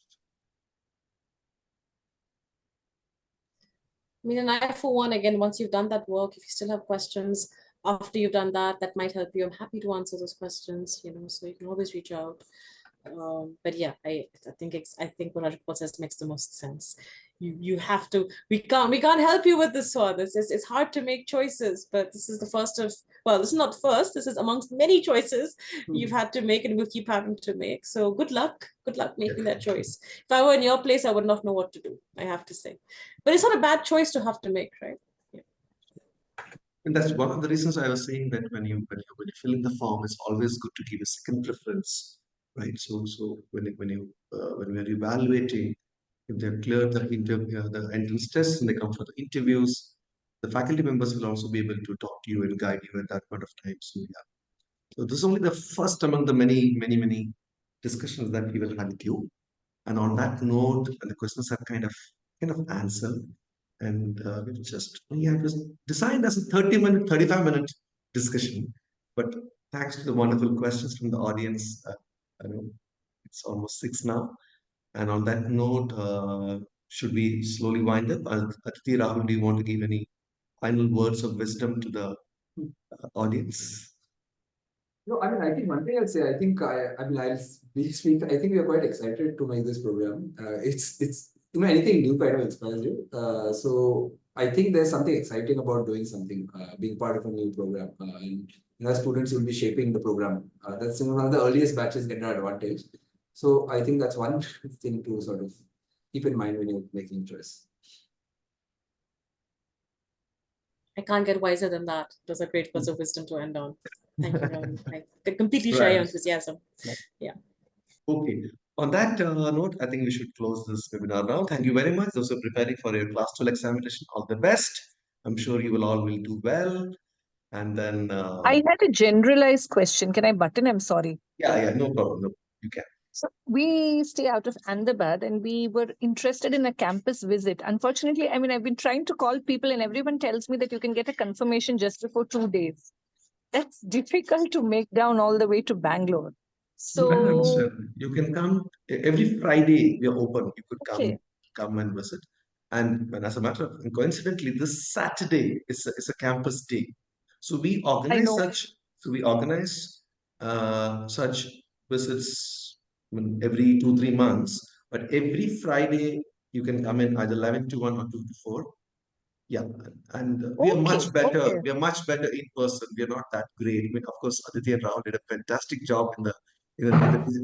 I mean, and I, for one, again, once you've done that work, if you still have questions after you've done that, that might help you. I'm happy to answer those questions, so you can always reach out. But yeah, I think what Rajapal says makes the most sense. You have to. We can't help you with this one. It's hard to make choices, but this is the first of. Well, this is not first. This is amongst many choices you've had to make and will keep having to make. So good luck. Good luck making that choice. If I were in your place, I would not know what to do, I have to say. But it's not a bad choice to have to make, right? Yeah. And that's one of the reasons I was saying that when you fill in the form, it's always good to give a second preference, right? So when we're evaluating, if they've cleared the entrance tests and they come for the interviews, the faculty members will also be able to talk to you and guide you at that point of time. So yeah. So this is only the first among the many discussions that we will have with you. And on that note, and the questions are kind of answered. And we've just it was designed as a 30-minute, 35-minute discussion. But thanks to the wonderful questions from the audience, I know it's almost 6 now. And on that note, should we slowly wind up? Aditi, Rahul, do you want to give any final words of wisdom to the audience? No, I mean, I think one thing I'd say, I think I'll speak. I think we are quite excited to make this program. It's anything new kind of inspires you. So I think there's something exciting about doing something, being part of a new program, and students will be shaping the program. That's one of the earliest batches get an advantage. So I think that's one thing to sort of keep in mind when you're making a choice. I can't get wiser than that. It was a great words of wisdom to end on. Thank you, Rahul. I completely share your enthusiasm. Yeah. Okay. On that note, I think we should close this webinar now. Thank you very much. Those who are preparing for your class 12 examination, all the best. I'm sure you all will do well. And then I had a generalized question. Can I butt in? I'm sorry. Yeah, no problem. No, you can. So we stay out of Ahmedabad and we were interested in a campus visit. Unfortunately, I mean, I've been trying to call people and everyone tells me that you can get a confirmation just before 2 days. That's difficult to make down all the way to Bangalore. So you can come every Friday. We are open. You could come and visit. And as a matter of coincidentally, this Saturday is a campus day. So we organize such visits every 2-3 months. But every Friday you can come in either 11 to 1 or 2 to 4. Yeah, and we are much better. Okay. We are much better in person. We are not that great. I mean, of course, Aditi and Rahul did a fantastic job in the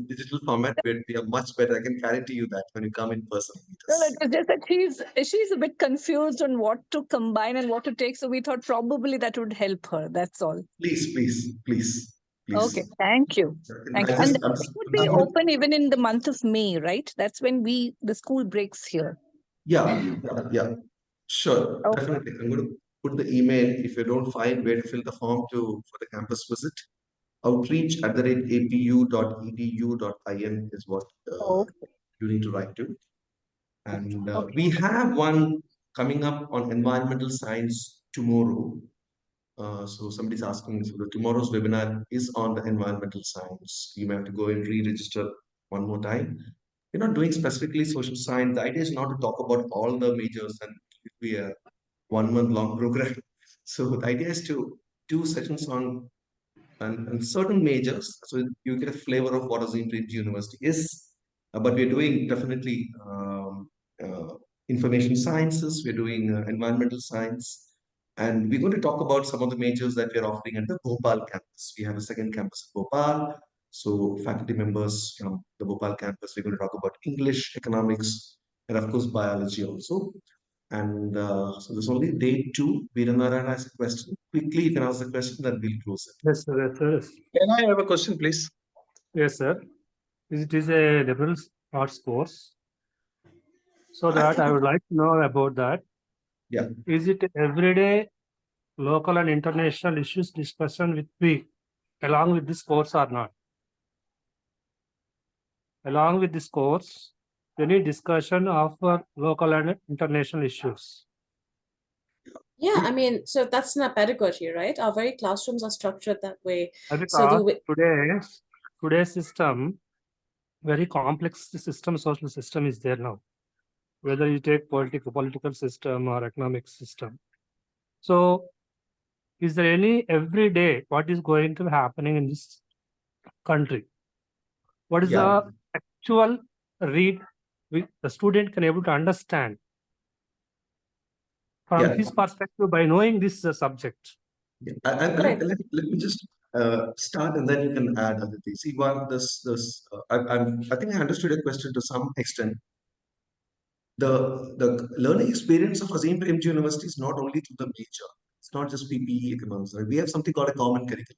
digital format, but we are much better. I can guarantee you that when you come in person. No, it was just that she's a bit confused on what to combine and what to take. So we thought probably that would help her. That's all. Please. Okay, thank you. Thank you. And it would be open even in the month of May, right? That's when the school breaks here. Yeah. Sure, definitely. I'm going to put the email. If you don't find where to fill the form for the campus visit, outreach@apu.edu.in is what you need to write to. And we have one coming up on environmental science tomorrow. So somebody's asking, so tomorrow's webinar is on the environmental science. You may have to go and re-register one more time. We're not doing specifically social science. The idea is not to talk about all the majors and it will be a 1 month long program. So the idea is to do sessions on and certain majors, so you get a flavor of what Azim Premji University is. But we're doing definitely uh, information sciences, we're doing environmental science, and we're going to talk about some of the majors that we're offering at the Bhopal campus. We have a second campus at Bhopal. So faculty members from the Bhopal campus, we're going to talk about English, economics, and of course biology also. And so there's only day 2. Veeranarayan has a question. Quickly, you can ask the question, then we'll close it. Yes, sir. Yes, sir. Can I have a question, please? Yes, sir. It is a liberal arts course. So that I would like to know about that. Yeah. Is it everyday local and international issues discussion with me along with this course or not? Along with this course, any discussion of local and international issues? Yeah, I mean, so that's not pedagogy, right? Our very classrooms are structured that way. Because So the way today's system, very complex system, social system is there now. Whether you take political system or economic system. So is there any every day what is going to be happening in this country? What is the actual read the student can able to understand from his perspective by knowing this subject? Let me just start and then you can add, Aditi. See, I think I understood your question to some extent. The learning experience of Azim Premji University is not only to the major. It's not just PPE economics. Right? We have something called a common curriculum.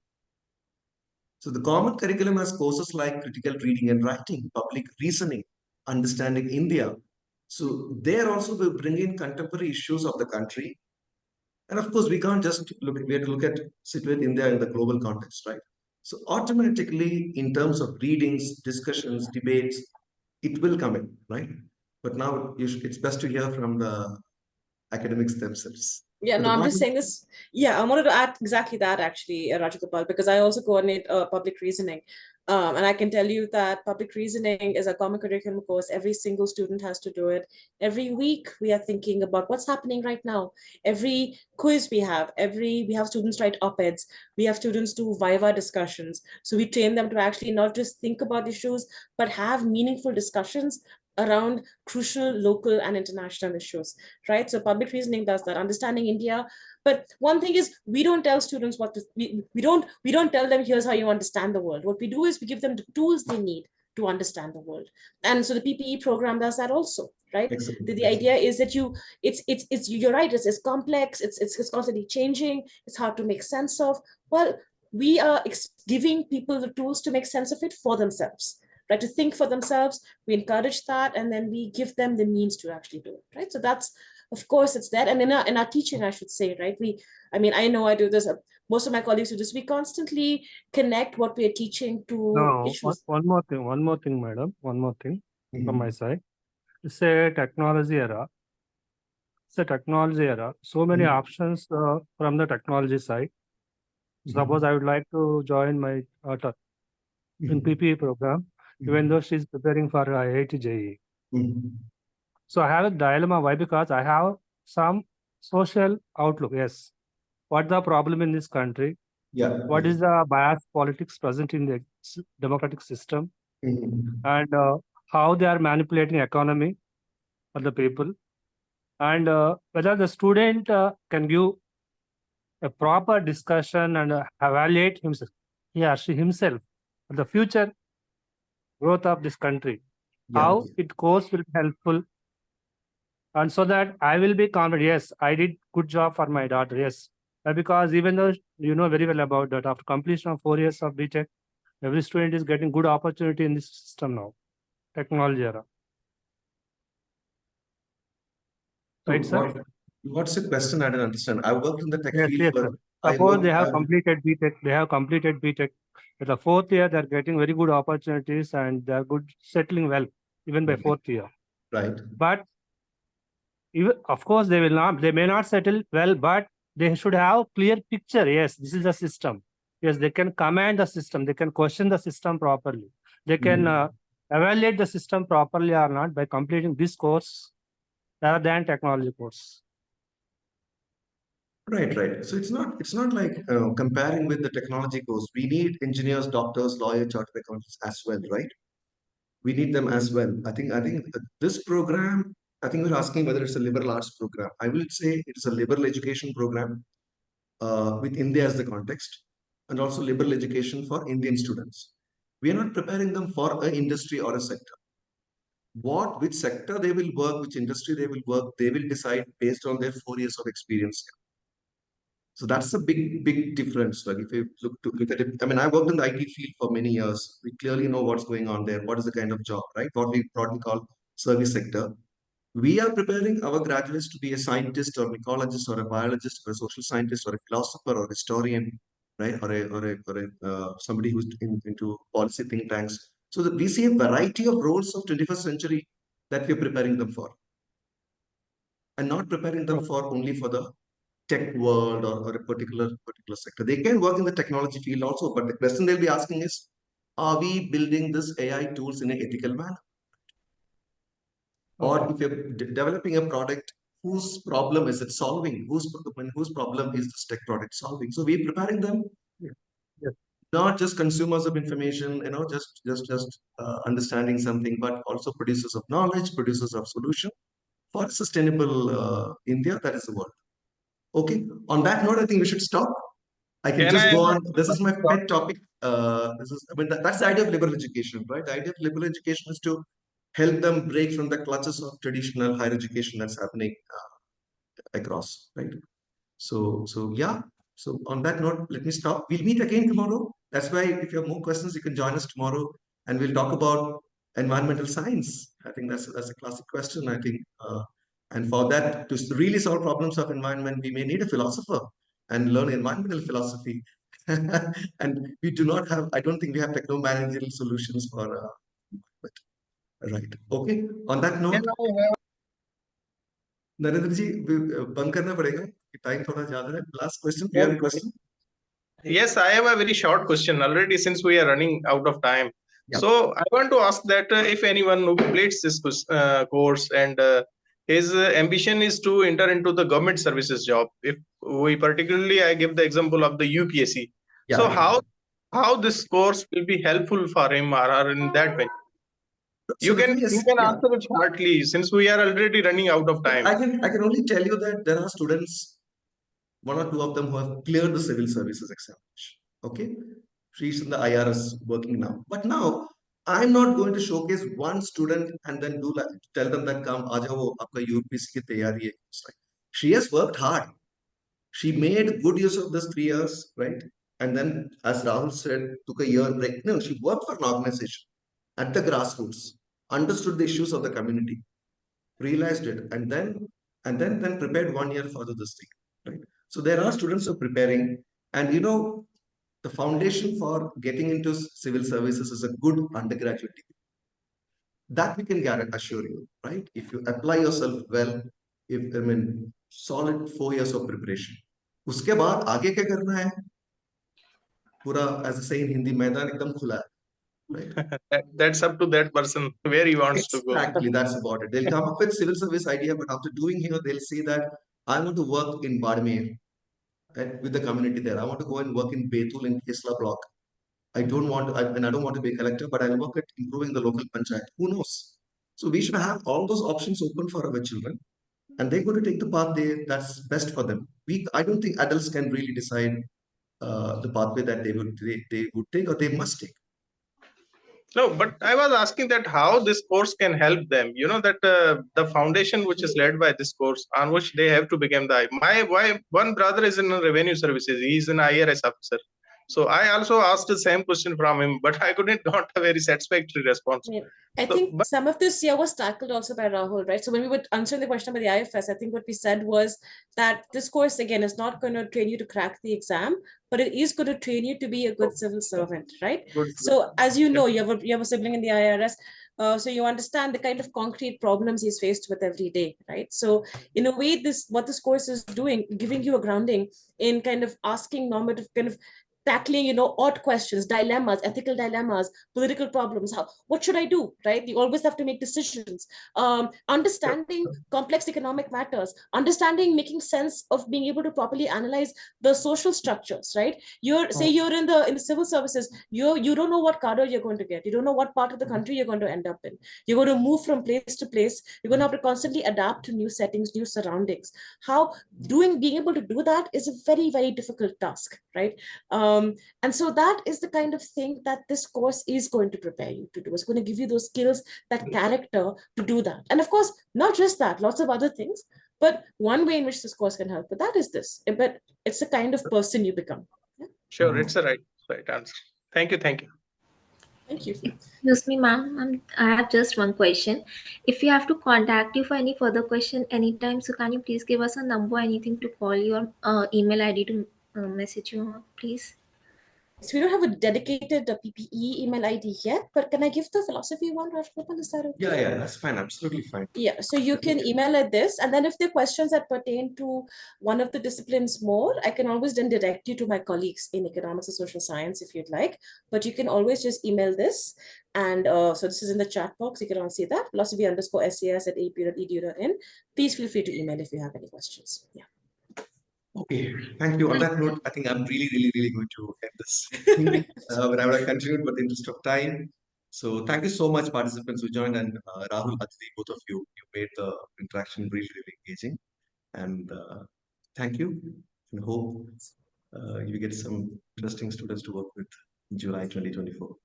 So the common curriculum has courses like critical reading and writing, public reasoning, understanding India. So there also we bring in contemporary issues of the country. And of course, we can't just look, we have to look at situate India in the global context, right? So automatically, in terms of readings, discussions, debates, it will come in, right? But now it's best to hear from the academics themselves. Yeah, no, I'm just saying this. Yeah, I wanted to add exactly that actually, Rajagopal, because I also coordinate public reasoning. And I can tell you that public reasoning is a common curriculum course. Every single student has to do it. Every week we are thinking about what's happening right now. Every quiz we have students write op-eds. We have students do viva discussions. So we train them to actually not just think about issues, but have meaningful discussions around crucial local and international issues, right? So public reasoning does that, understanding India. But one thing is, we don't tell students what to, we don't tell them here's how you understand the world. What we do is we give them the tools they need to understand the world. And so the PPE program does that also, right? The idea is that you're right, it's complex, it's constantly changing, it's hard to make sense of. Well, we are giving people the tools to make sense of it for themselves. Right, to think for themselves, we encourage that, and then we give them the means to actually do it, right? So that's, of course, it's that. And in our teaching, I should say, right, I know I do this, most of my colleagues do this, we constantly connect what we are teaching to issues. One more thing, madam, from my side. It's a technology era. So many options from the technology side. Suppose I would like to join my daughter in PPE program, even though she's preparing for IIT JEE. So I have a dilemma. Why? Because I have some social outlook. Yes. What the problem in this country? What is the bias politics present in the democratic system? And how they are manipulating economy for the people? And whether the student can give a proper discussion and evaluate himself, himself, the future growth of this country, how it goes will be helpful, and so that I will be confident. Yes, I did good job for my daughter. Yes, because even though you know very well about that, after completion of 4 years of BTech, every student is getting good opportunity in this system now, technology era. Right, sir? What's the question? I didn't understand. I worked in the tech field. Yes, sir. Suppose they have completed BTech. In the 4th year, they're getting very good opportunities and they're settling well, even by 4th year. Right. But Even, of course, they may not settle well, but they should have clear picture. Yes, this is the system. Yes, they can command the system. They can question the system properly. They can evaluate the system properly or not by completing this course rather than technology course. Right, right. So it's not like comparing with the technology course. We need engineers, doctors, lawyers, chartered accountants as well, right? We need them as well. I think this program. I think you're asking whether it's a liberal arts program. I will say it's a liberal education program with India as the context, and also liberal education for Indian students. We are not preparing them for an industry or a sector. Which sector they will work, which industry they will work, they will decide based on their 4 years of experience. So that's a big difference. Like if you look at it, I mean, I worked in the IT field for many years. We clearly know what's going on there. What is the kind of job, right? What we broadly call service sector. We are preparing our graduates to be a scientist or ecologist or a biologist or a social scientist or a philosopher or a historian, right? Or somebody who's into policy think tanks. So that we see a variety of roles of 21st century that we're preparing them for, and not preparing them for only for the tech world or a particular sector. They can work in the technology field also, but the question they'll be asking is, are we building this AI tools in an ethical manner? Or if you're developing a product, whose problem is it solving? Whose problem is this tech product solving? So we're preparing them, not just consumers of information, just understanding something, but also producers of knowledge, producers of solution for sustainable India. That is the world. Okay. On that note, I think we should stop. I can just go on. This is my pet topic. That's the idea of liberal education, right? The idea of liberal education is to help them break from the clutches of traditional higher education that's happening across, right? So yeah. So on that note, let me stop. We'll meet again tomorrow. That's why if you have more questions, you can join us tomorrow, and we'll talk about environmental science. I think that's a classic question. I think, and for that to really solve problems of environment, we may need a philosopher and learn environmental philosophy. And we do not have. I don't think we have techno-managerial solutions for. Right. Okay. On that note. Narendra जी बंद करना पड़ेगा time थोड़ा ज्यादा है last question you have a question? Yes, I have a very short question already since we are running out of time. So I want to ask that if anyone who completes this course and his ambition is to enter into the government services job, if we particularly I give the example of the UPSC. So how this course will be helpful for him or in that way? You can answer it shortly since we are already running out of time. I can only tell you that there are students, one or two of them, who have cleared the civil services examination. Okay, she's in the IRS working now. But now I'm not going to showcase one student and then tell them that come aa jao aapka UPSC ki tayari hai. She has worked hard. She made good use of this 3 years, right? And then, as Rahul said, took a year break. No, she worked for an organization at the grassroots, understood the issues of the community, realized it, and then prepared 1 year for this thing, right? So there are students who are preparing, and the foundation for getting into civil services is a good undergraduate degree. That we can assure you, right? If you apply yourself well, solid 4 years of preparation. उसके बाद आगे क्या करना है? पूरा, as I say in Hindi, मैदान एकदम खुला है. Right. That's up to that person where he wants to go. Exactly, that's about it. They'll come up with civil service idea, but after doing here, they'll say that I want to work in Badmer with the community there. I want to go and work in Betul in Kesla block. I don't want to be a collector, but I'll work at improving the local panchayat. Who knows? So we should have all those options open for our children, and they're going to take the path that's best for them. I don't think adults can really decide the pathway that they would take or they must take. No, but I was asking that how this course can help them. You know that the foundation which is led by this course on which they have to become one brother is in revenue services. He is an IRS officer. So I also asked the same question from him, but I couldn't got a very satisfactory response. Yeah. I think some of this was tackled also by Rahul, right? So when we were answering the question about the IFS, I think what we said was that this course, again, is not going to train you to crack the exam, but it is going to train you to be a good civil servant, right? So as you know, you have a sibling in the IRS. So you understand the kind of concrete problems he's faced with every day, right? So in a way, what this course is doing, giving you a grounding in kind of asking normative, kind of tackling, odd questions, dilemmas, ethical dilemmas, political problems. What should I do, right? You always have to make decisions. Understanding complex economic matters, understanding, making sense of being able to properly analyze the social structures, right? You're in the civil services, you don't know what cadre you're going to get. You don't know what part of the country you're going to end up in. You're going to move from place to place. You're going to have to constantly adapt to new settings, new surroundings. Being able to do that is a very, very difficult task, right? And so that is the kind of thing that this course is going to prepare you to do. It's going to give you those skills, that character to do that. And of course, not just that, lots of other things. But one way in which this course can help with that is this. But it's the kind of person you become. Yeah? Sure, it's a right answer. Thank you. Thank you. Excuse me, ma'am. I have just one question. If we have to contact you for any further question anytime, so can you please give us a number, anything to call you, or email ID to message you on, please? So we don't have a dedicated PPE email ID yet, but can I give the philosophy one, Rajgopal? Is that okay? Yeah, that's fine. Absolutely fine. Yeah, so you can email at this, and then if there are questions that pertain to one of the disciplines more, I can always then direct you to my colleagues in economics and social science if you'd like, but you can always just email this. And so this is in the chat box. You can all see that, philosophy_SAS@ap.edu.in. Please feel free to email if you have any questions. Yeah. Okay, thank you. On that note, I think I'm really going to end this. But I would have continued, but in the interest of time. So thank you so much, participants who joined, and Rahul, Aditi, both of you made the interaction really engaging. And thank you, and hope you get some interesting students to work with in July 2024.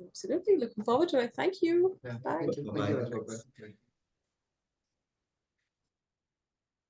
Absolutely, looking forward to it. Thank you. Yeah. Bye. Bye.